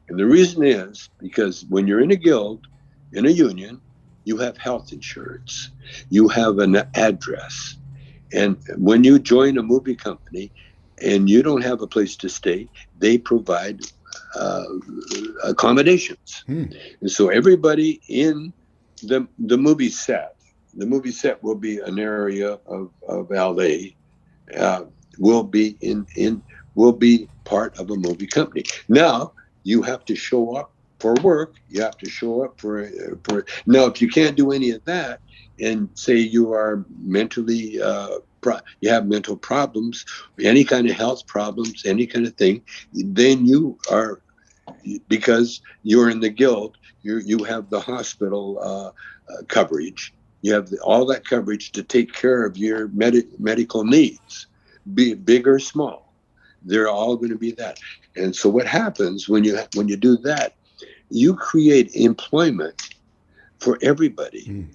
And the reason is because when you're in a guild, in a union, you have health insurance, you have an address, and when you join a movie company and you don't have a place to stay, they provide uh, accommodations. And so everybody in the movie set will be an area of LA, uh, will be will be part of a movie company. Now you have to show up for work. You have to show up for. Now, if you can't do any of that, and say you are mentally you have mental problems, any kind of health problems, any kind of thing, then you are, because you're in the guild, you have the hospital coverage. You have all that coverage to take care of your medical needs, be it big or small. They're all going to be that. And so what happens when you do that, you create employment for everybody.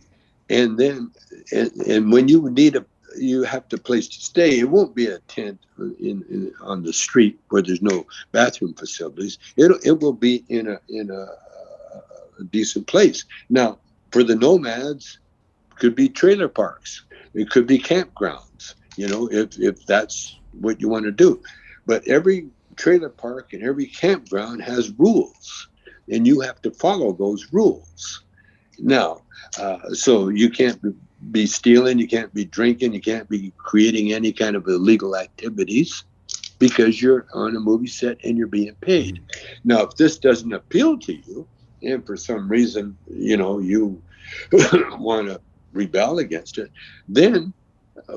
And then and when you have to place to stay, it won't be a tent on the street where there's no bathroom facilities. It will be in a decent place. Now, for the nomads, could be trailer parks. It could be campgrounds. You know, if that's what you want to do. But every trailer park and every campground has rules, and you have to follow those rules. Now, so you can't be stealing, you can't be drinking, you can't be creating any kind of illegal activities because you're on a movie set and you're being paid. Now, if this doesn't appeal to you, and for some reason, you want to rebel against it, then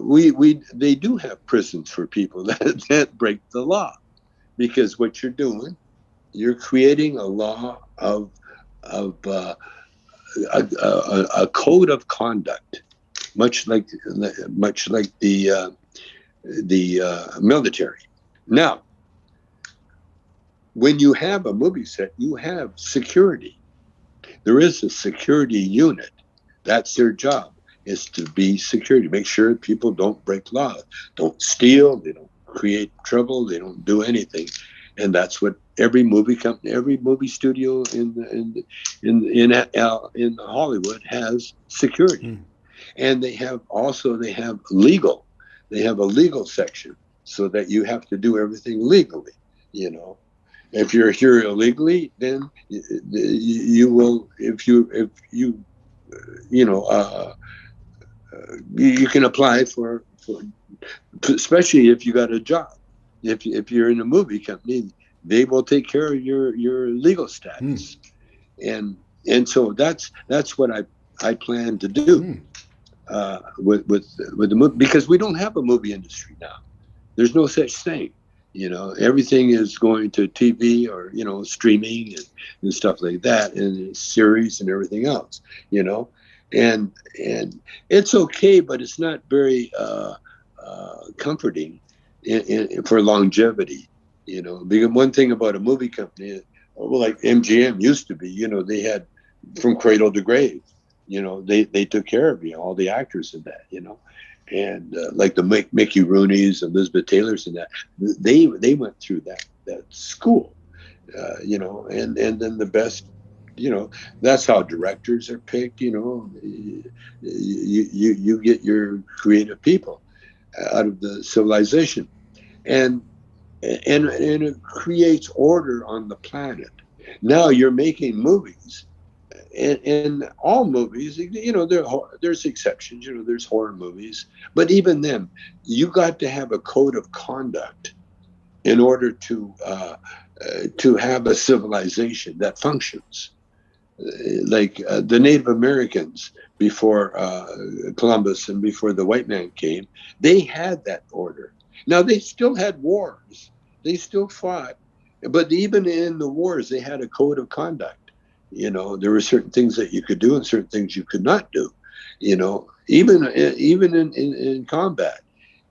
we they do have prisons for people that break the law, because what you're doing, you're creating a law of a code of conduct, much like the military. Now, when you have a movie set, you have security. There is a security unit. That's their job, is to be security, make sure people don't break laws, don't steal, they don't create trouble, they don't do anything. And that's what every movie company, every movie studio in Hollywood has security. And they have legal. They have a legal section, so that you have to do everything legally. You know, if you're here illegally, then you will. If you you know you can apply for, especially if you got a job. If you're in a movie company, they will take care of your legal status, and so that's what I plan to do with the movie, because we don't have a movie industry now. There's no such thing. Everything is going to TV or streaming and stuff like that, and series and everything else. And it's okay, but it's not very comforting for longevity. Because one thing about a movie company, well, like MGM used to be, they had from cradle to grave. They took care of all the actors in that. And like the Mickey Rooney's, Elizabeth Taylor's, and that they went through that school. And then the best. That's how directors are picked. You get your creative people out of the civilization, and it creates order on the planet. Now you're making movies, and all movies, there's exceptions. There's horror movies, but even then, you got to have a code of conduct in order to have a civilization that functions. Like the Native Americans before Columbus and before the white man came, they had that order. Now they still had wars, they still fought, but even in the wars, they had a code of conduct. There were certain things that you could do and certain things you could not do. Even in combat,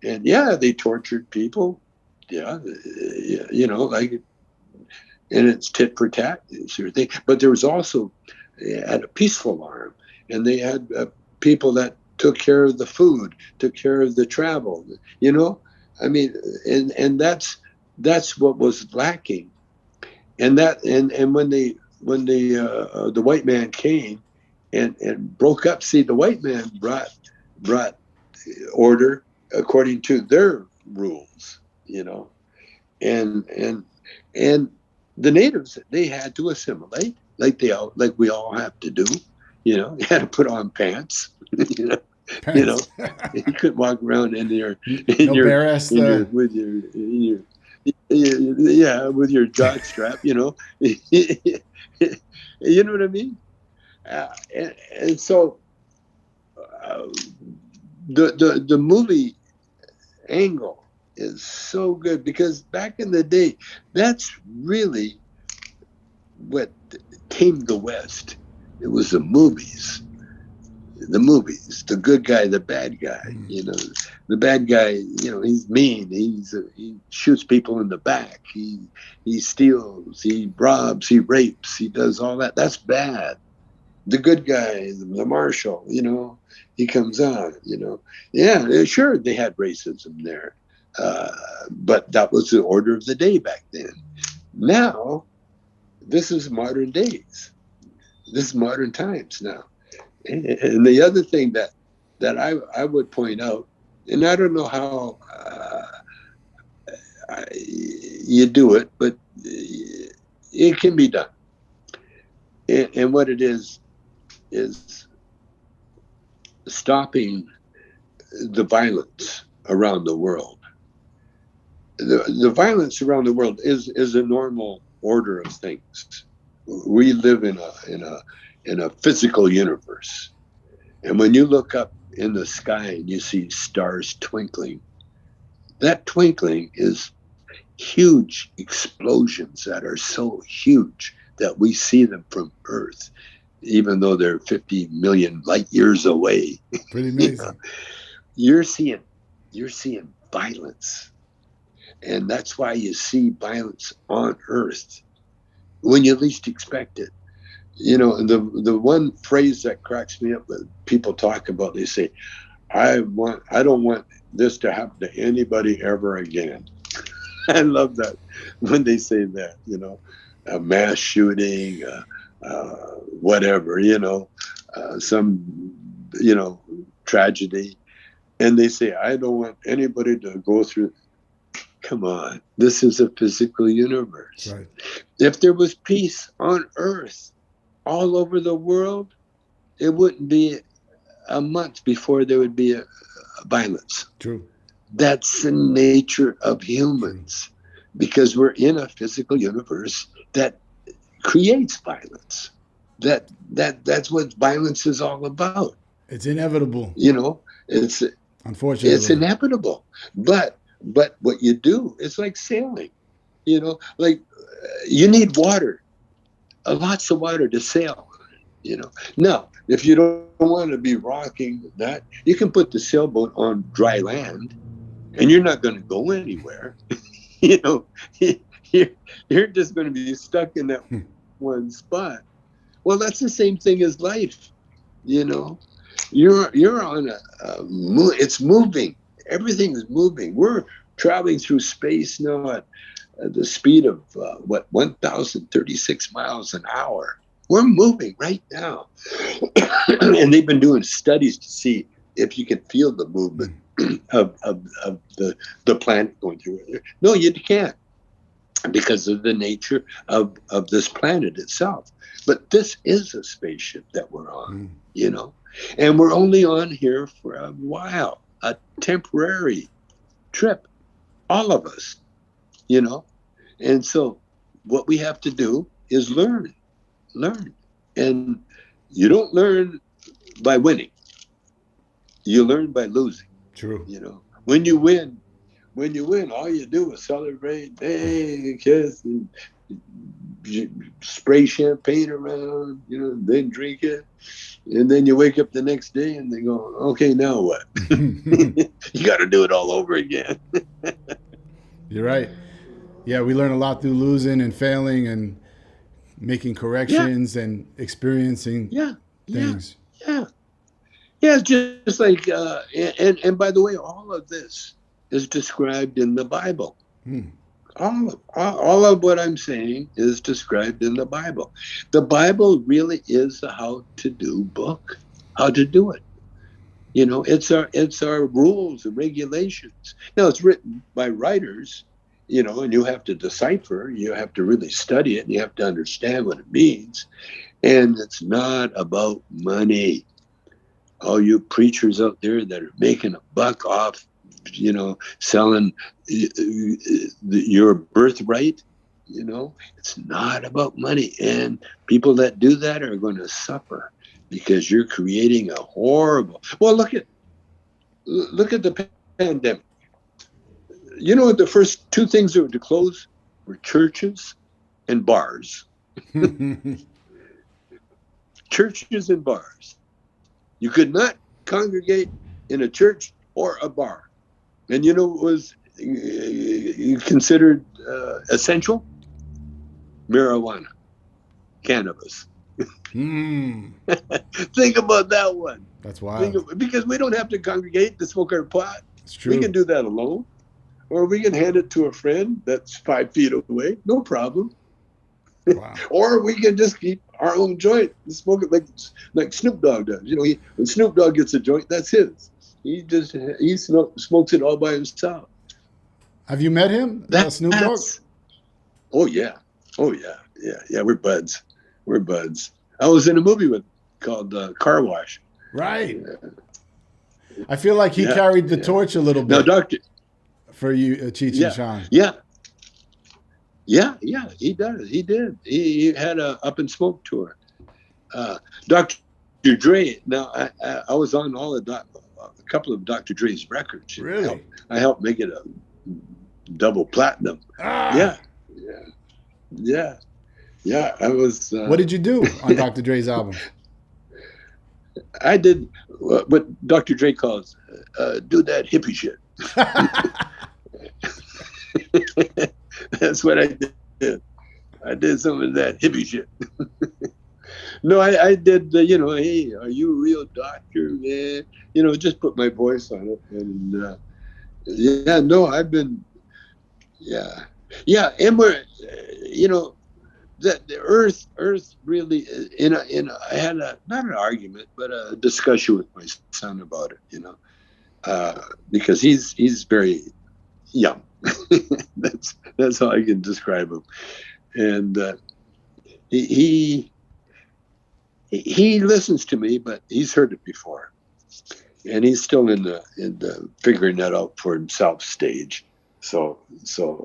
and yeah, they tortured people. Yeah, like. And it's tit for tat sort of thing. But there was also, they had a peaceful arm, and they had people that took care of the food, took care of the travel. I mean, and that's what was lacking. And when the white man came and broke up, see, the white man brought order according to their rules, and the natives, they had to assimilate like we all have to do. You had to put on pants. Pants. You couldn't walk around with your jock strap. You know what I mean. And so the movie angle is so good, because back in the day, that's really what came to the West. It was the movies, the good guy, the bad guy. The bad guy, he's mean. He shoots people in the back. He steals. He robs. He rapes. He does all that. That's bad. The good guy, the marshal, he comes on. Yeah, sure, they had racism there. But that was the order of the day back then. Now, this is modern days. This is modern times now. And the other thing that I would point out, and I don't know how you do it, but it can be done. And what it is stopping the violence around the world. The violence around the world is a normal order of things. We live in a physical universe, and when you look up in the sky and you see stars twinkling, that twinkling is huge explosions that are so huge that we see them from Earth, even though they're 50 million light years away. Pretty amazing. You're seeing violence. And that's why you see violence on Earth when you least expect it. The one phrase that cracks me up that people talk about, they say, I don't want this to happen to anybody ever again. I love that when they say that, a mass shooting, whatever, some, tragedy. And they say, I don't want anybody to go through. Come on, this is a physical universe. Right. If there was peace on Earth all over the world, it wouldn't be a month before there would be a violence. True. That's the nature of True. humans, because we're in a physical universe that creates violence. That's what violence is all about. It's inevitable, You know, it's it's unfortunately. inevitable. But what you do, it's like sailing. You know, like you need water, lots of water to sail. You know, now if you don't want to be rocking that, you can put the sailboat on dry land, and you're not going to go anywhere. You know, you're, you're just going to be stuck in that one spot. Well, that's the same thing as life. You know, you're on it's moving. Everything is moving. We're traveling through space now at the speed of 1,036 miles an hour. We're moving right now. And they've been doing studies to see if you can feel the movement of the planet going through it. No, you can't, because of the nature of this planet itself. But this is a spaceship that we're on, you know, and we're only on here for a while, a temporary trip, all of us, you know. And so what we have to do is learn. And you don't learn by winning. You learn by losing. True. You know, when you win, all you do is celebrate, hey, kiss, and spray champagne around, you know, then drink it. And then you wake up the next day and they go, okay, now what? You got to do it all over again. You're right. Yeah, we learn a lot through losing and failing and making Yeah, corrections and experiencing yeah, yeah, things. yeah. Yeah, it's just like, and by the way, all of this is described in the Bible. Hmm. All of what I'm saying is described in the Bible. The Bible really is a how-to-do book, how to do it. You know, it's our rules and regulations. Now, it's written by writers, you know, and you have to decipher, you have to really study it, and you have to understand what it means. And it's not about money. All you preachers out there that are making a buck off, you know, selling your birthright, you know, it's not about money. And people that do that are going to suffer, because you're creating a horrible. Well, look at the pandemic. You know, the first two things that were to close were churches and bars. Churches and bars. You could not congregate in a church or a bar. And you know what was considered essential? Marijuana, cannabis. Think about that one. That's wild. Because we don't have to congregate to smoke our pot. It's We true. can do that alone. Or we can hand it to a friend that's 5 feet away. No problem. Wow. Or we can just keep our own joint and smoke it like Snoop Dogg does. You know, when Snoop Dogg gets a joint, that's his. He smokes it all by himself. Have you met him, Snoop Dogg? Oh yeah, yeah. We're buds. I was in a movie called Car Wash. Right. I feel like he carried the torch a little Now, bit for you, Cheech and Chong. Yeah, he does. He did. He had a Up in Smoke tour. Dr. Dre. Now, I was on a couple of Dr. Dre's records. Really? I helped make it a double platinum. Ah. Yeah. I was. What did you do on Dr. Dre's album? I did what Dr. Dre calls do that hippie shit. That's what I did. I did some of that hippie shit. No, I did, hey, are you a real doctor, man? Just put my voice on it. And I've been, and we're, that the Earth really, I had not an argument, but a discussion with my son about it, because he's very young. That's how I can describe him. And he listens to me, but he's heard it before. and he's still in the figuring that out for himself stage. So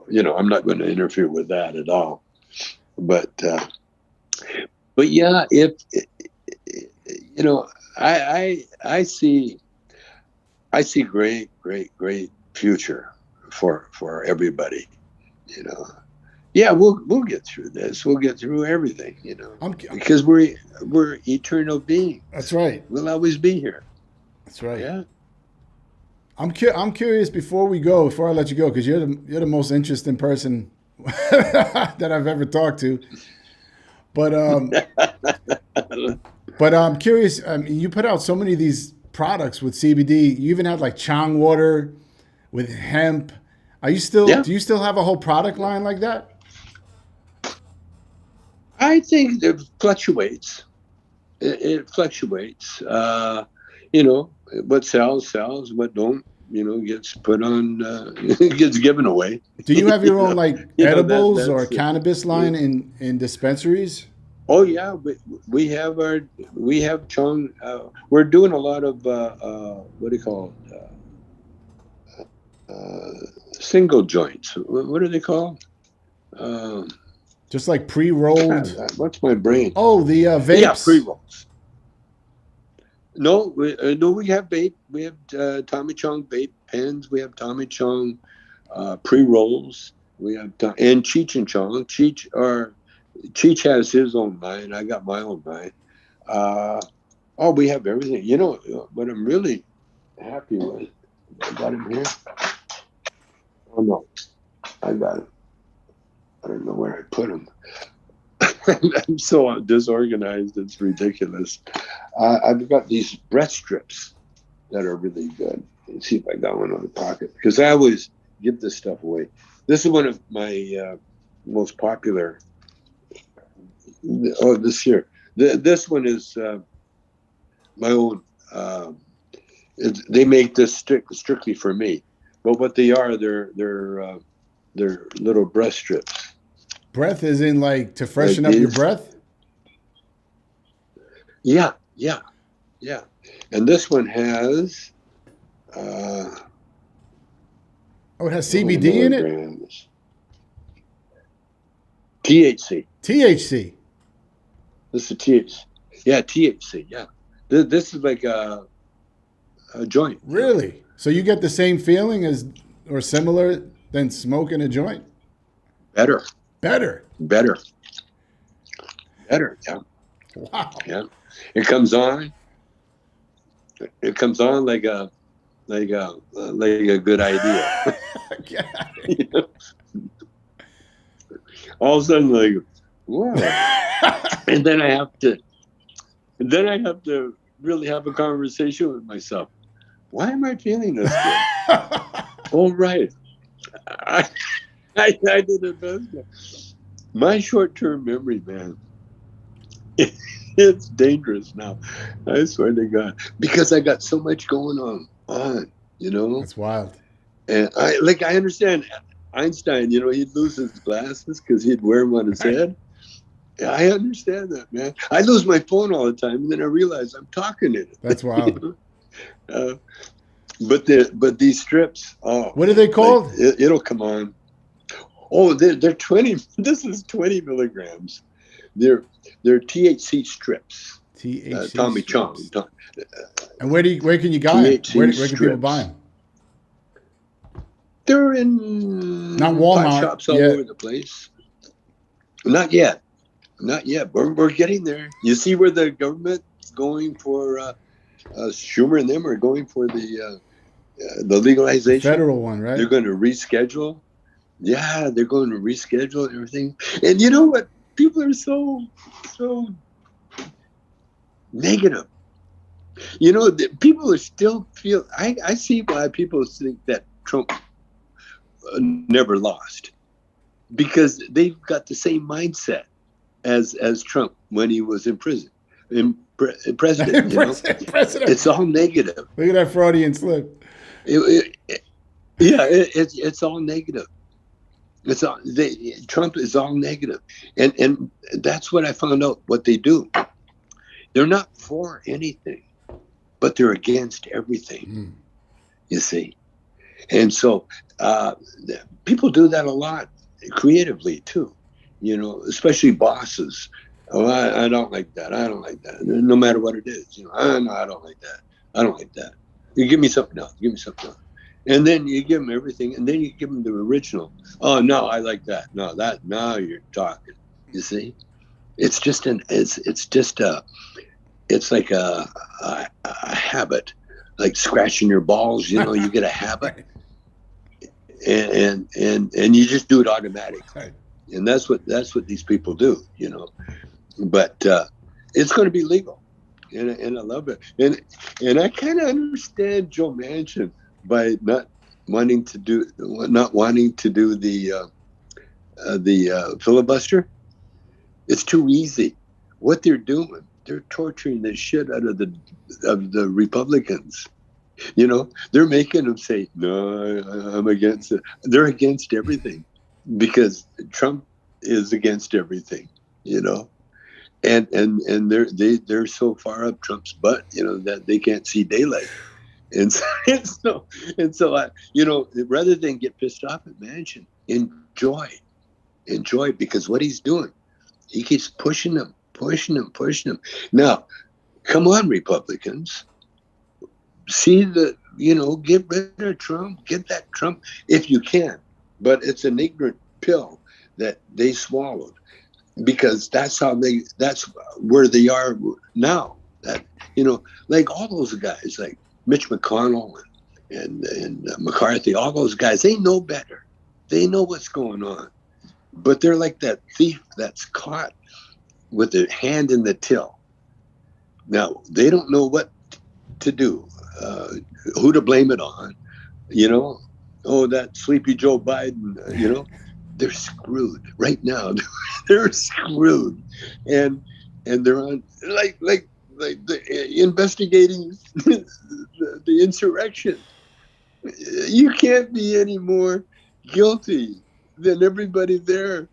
I'm not going to interfere with that at all. But yeah, if I see great future for everybody. You know, yeah, we'll get through this. We'll get through everything. Because we're eternal beings. That's right. We'll always be here. That's right. Yeah. I'm curious before I let you go, because you're the most interesting person that I've ever talked to. But I'm curious. I mean, you put out so many of these products with CBD. You even had like Chong water with hemp. Are you still? Yeah. Do you still have a whole product line like that? I think it fluctuates. It fluctuates. What sells, what don't. Gets put on, gets given away. Do you have your own like edibles or cannabis line in dispensaries? Oh yeah, we have Chong. We're doing a lot of what do you call it? Single joints. What are they called? Just like pre-rolled. What's my brain? Oh, the vapes. Yeah, pre-rolls. No, we have vape. We have Tommy Chong vape pens. We have Tommy Chong pre-rolls. We have and Cheech and Chong. Cheech has his own line. I got my own line. We have everything. What I'm really happy with. I got him here. Oh no, I got him. I don't know where I put him. I'm so disorganized. It's ridiculous. I've got these breath strips that are really good. Let's see if I got one on the pocket, because I always give this stuff away. This is one of my most popular. This year. This one is my own. They make this strictly for me. But what they are, they're little breath strips. Breath is in like to freshen up your breath? Yeah. And this one has it has CBD in it? THC. THC. This is THC. Yeah, THC. Yeah. This is like a joint. Really? So you get the same feeling as or similar than smoking a joint? Better. Yeah. Wow. Yeah. It comes on like a good idea. All of a sudden, like, whoa. and then I have to really have a conversation with myself. Why am I feeling this good? Oh, right. I did it best. My short-term memory, man, it's dangerous now. I swear to God, because I got so much going on. That's wild. And I understand Einstein. He'd lose his glasses because he'd wear them on his head. Yeah, I understand that, man. I lose my phone all the time, and then I realize I'm talking in it. That's wild. But these strips. Oh, what are they called? Like, it'll come on. Oh, they're 20. This is 20 milligrams. They're THC strips. THC. Tommy strips. Chong. And where can you buy them? Where can people buy them? They're in not Walmart shops all over the place. Not yet. We're getting there. You see where the government's going for? Schumer and them are going for the legalization. Federal one, right? They're going to reschedule. Yeah, they're going to reschedule everything. And you know what? People are so negative. People are still feel. I see why people think that Trump never lost, because they've got the same mindset as Trump when he was in prison. President. President. It's all negative. Look at that Freudian slip. It's all negative. Trump is all negative, and that's what I found out. What they do, they're not for anything. but they're against everything. Mm. You see, and so people do that a lot creatively too. Especially bosses. Oh, I don't like that. I don't like that. No matter what it is, no, I don't like that. I don't like that. You give me something else. Give me something else. And then you give them everything, and then you give them the original. Oh no, I like that. No, that now you're talking. You see, it's just it's like a habit, like scratching your balls. You get a habit, Right. and you just do it automatically, Right. and that's what these people do. But it's going to be legal, and I love it, and I kind of understand Joe Manchin by not wanting to do the filibuster. It's too easy. What they're doing, they're torturing the shit out of the Republicans. They're making them say, "No, I'm against it." They're against everything because Trump is against everything. You know, and they're so far up Trump's butt, that they can't see daylight. And so, and so rather than get pissed off at Manchin, enjoy because what he's doing, he keeps pushing them, pushing them, pushing them. Now, come on, Republicans, see get rid of Trump, get that Trump if you can, but it's an ignorant pill that they swallowed because that's where they are now. That like all those guys, like Mitch McConnell and McCarthy, all those guys, they know better. They know what's going on, but they're like that thief that's caught with their hand in the till. Now they don't know what to do, who to blame it on. Oh, that sleepy Joe Biden. They're screwed right now. They're screwed, and they're on like investigating the insurrection. You can't be any more guilty than everybody there.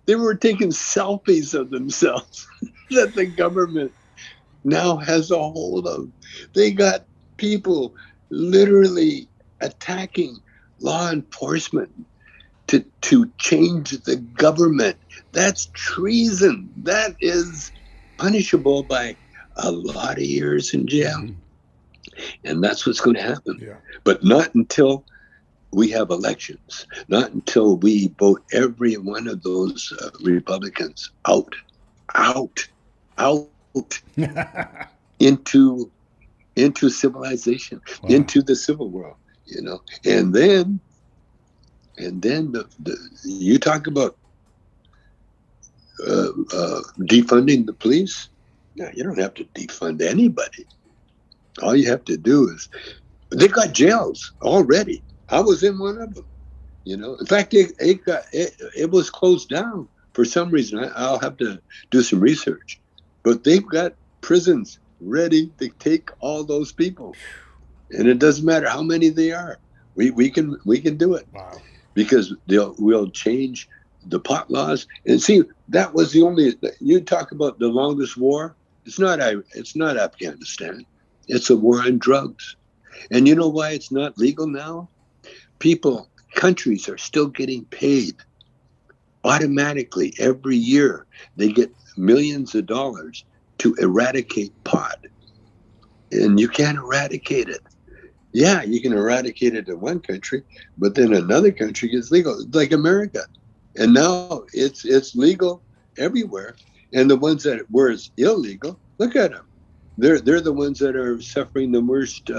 They were taking selfies of themselves that the government now has a hold of. They got people literally attacking law enforcement to change the government. That's treason. That is punishable by a lot of years in jail. Mm-hmm. And that's what's going to happen. Yeah. But not until we have elections, not until we vote every one of those Republicans out, out into civilization, Wow. into the civil world, and then you talk about defunding the police. No, you don't have to defund anybody. All you have to do is they've got jails already. I was in one of them. In fact, it was closed down for some reason. I'll have to do some research, but they've got prisons ready to take all those people, and it doesn't matter how many they are. We can do it. Wow. Because we'll change the pot laws. And see, that was the only. You talk about the longest war. It's not Afghanistan. It's a war on drugs. And you know why it's not legal now? Countries are still getting paid automatically every year. They get millions of dollars to eradicate pot, and you can't eradicate it. Yeah, you can eradicate it in one country, but then another country is legal, like America. And now it's legal everywhere. And the ones where it's illegal, look at them. They're the ones that are suffering the worst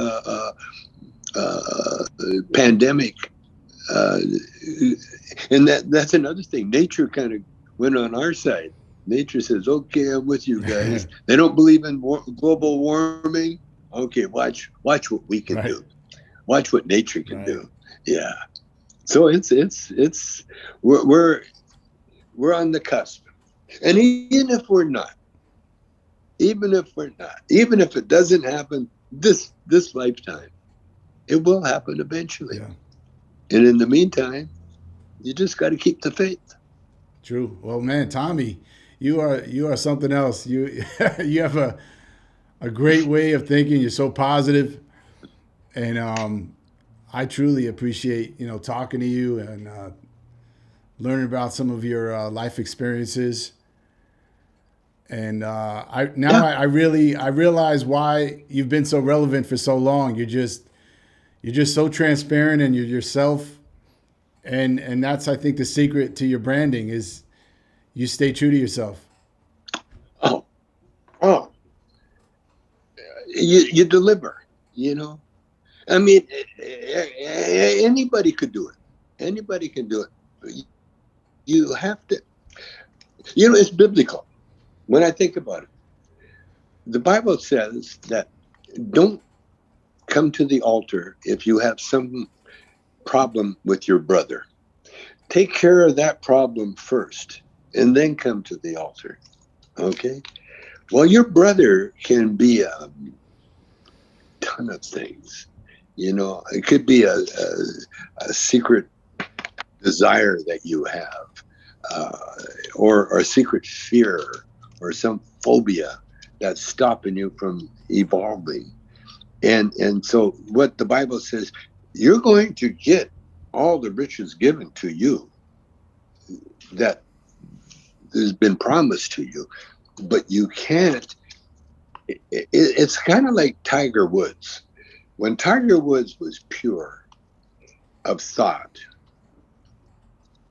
pandemic. Uh, and that's another thing. Nature kind of went on our side. Nature says, "Okay, I'm with you guys." They don't believe in global warming. Okay, watch what we can do. Watch what nature can do. Yeah. So we're on the cusp. And even if it doesn't happen this lifetime, it will happen eventually. Yeah. And in the meantime, you just got to keep the faith. True. Well, man, Tommy, you are something else. You you have a great way of thinking. You're so positive, and I truly appreciate talking to you and learning about some of your life experiences. And Yeah. I really I realize why you've been so relevant for so long. You're just so transparent and you're yourself, and that's I think the secret to your branding is you stay true to yourself. Oh, oh, you deliver. You know, I mean, anybody could do it. Anybody can do it. You have to. It's biblical. When I think about it, the Bible says that don't come to the altar if you have some problem with your brother. Take care of that problem first and then come to the altar. Okay? Well, your brother can be a ton of things. It could be a secret desire that you have, or a secret fear, or some phobia that's stopping you from evolving. And so what the Bible says, you're going to get all the riches given to you that has been promised to you, but you can't. It's kind of like Tiger Woods. When Tiger Woods was pure of thought,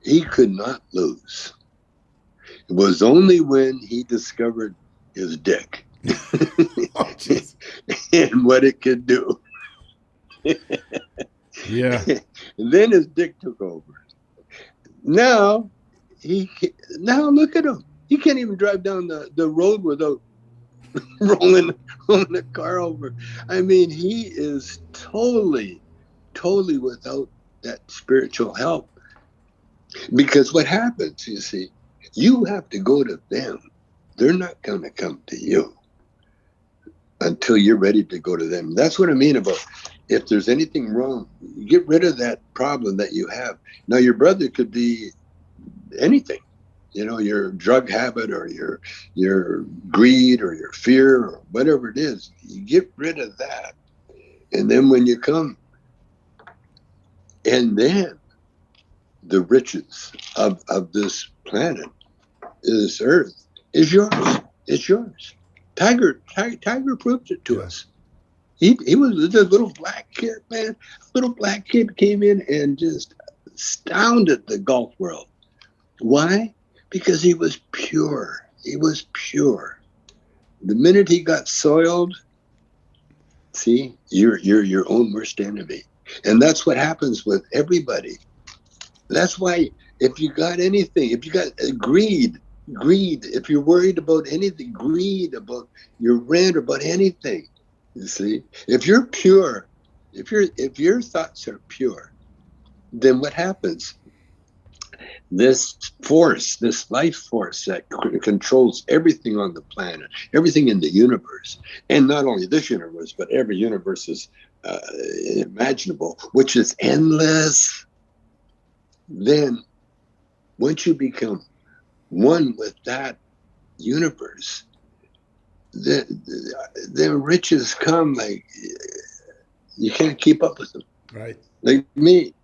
he could not lose. It was only when he discovered his dick Oh, jeez. and what it could do. Yeah. And then his dick took over. Now now look at him. He can't even drive down the road without rolling the car over. I mean, he is totally without that spiritual help. Because what happens, you see, you have to go to them. They're not going to come to you until you're ready to go to them. That's what I mean about if there's anything wrong, get rid of that problem that you have. Now, your brother could be anything, your drug habit or your greed or your fear or whatever it is. You get rid of that. And then when you come, and then the riches of this planet, this earth, is yours. It's yours. Tiger proved it to us. He was the little black kid, man. Little black kid came in and just astounded the golf world. Why? Because he was pure. He was pure. The minute he got soiled, see, you're your own worst enemy. And that's what happens with everybody. That's why if you got anything, if you got greed, if you're worried about anything, greed about your rent, about anything, you see, if you're pure, if your thoughts are pure, then what happens? This force, this life force that controls everything on the planet, everything in the universe, and not only this universe, but every universe is imaginable, which is endless. Then once you become one with that universe, the riches come like you can't keep up with them. Right. Like me.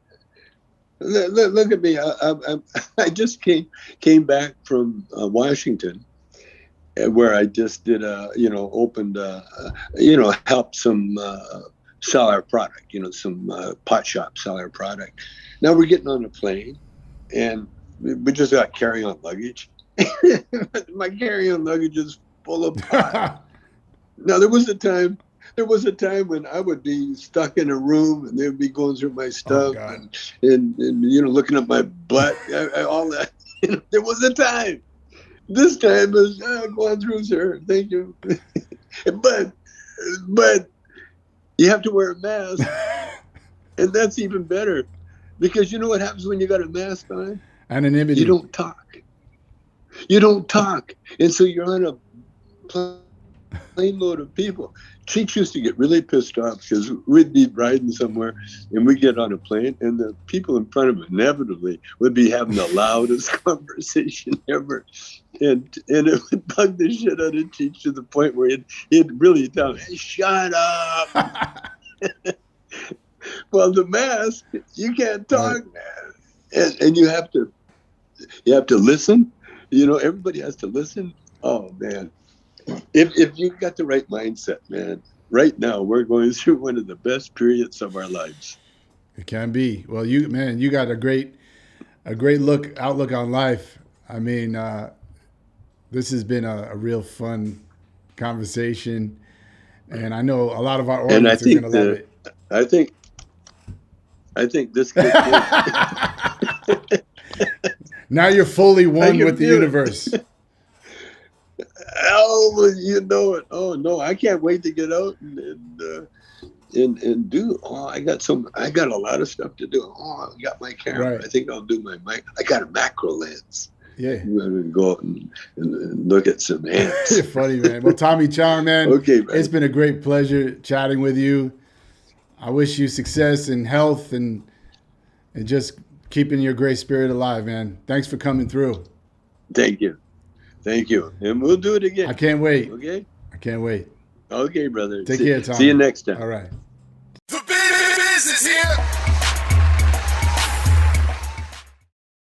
Look at me. I just came back from Washington, where I just did opened helped some sell our product. Some pot shop sell our product. Now we're getting on a plane, and we just got carry-on luggage. My carry-on luggage is full of pot. Now there was a time when I would be stuck in a room and they'd be going through my stuff and looking at my butt, all that. There was a time. This time is go on through, sir. Thank you. but you have to wear a mask, and that's even better, because you know what happens when you got a mask on? Anonymity. You don't talk, and so you're on a plane plane load of people. Cheech used to get really pissed off because we'd be riding somewhere and we'd get on a plane and the people in front of it inevitably would be having the loudest conversation ever. And it would bug the shit out of Cheech to the point where he'd really tell, hey, shut up. Well, the mask, you can't talk, man. And you have to listen. You know, everybody has to listen. Oh, man. If you've got the right mindset, man, right now we're going through one of the best periods of our lives. It can be. Well, you got a great outlook on life. I mean, this has been a real fun conversation, and I know a lot of our audience is going to love it. I think this could be. Now you're fully one with the universe. Oh, you know it. Oh no, I can't wait to get out and do. Oh, I got a lot of stuff to do. Oh, I got my camera. Right. I think I'll do my mic. I got a macro lens. Yeah, I'm gonna go out and look at some ants. You're funny, man. Well, Tommy Chong, man. Okay, man. It's been a great pleasure chatting with you. I wish you success and health and just keeping your great spirit alive, man. Thanks for coming through. Thank you. And we'll do it again. I can't wait. Okay? I can't wait. Okay, brother. Take care, Tommy. See you next time. All right. The Biz is here.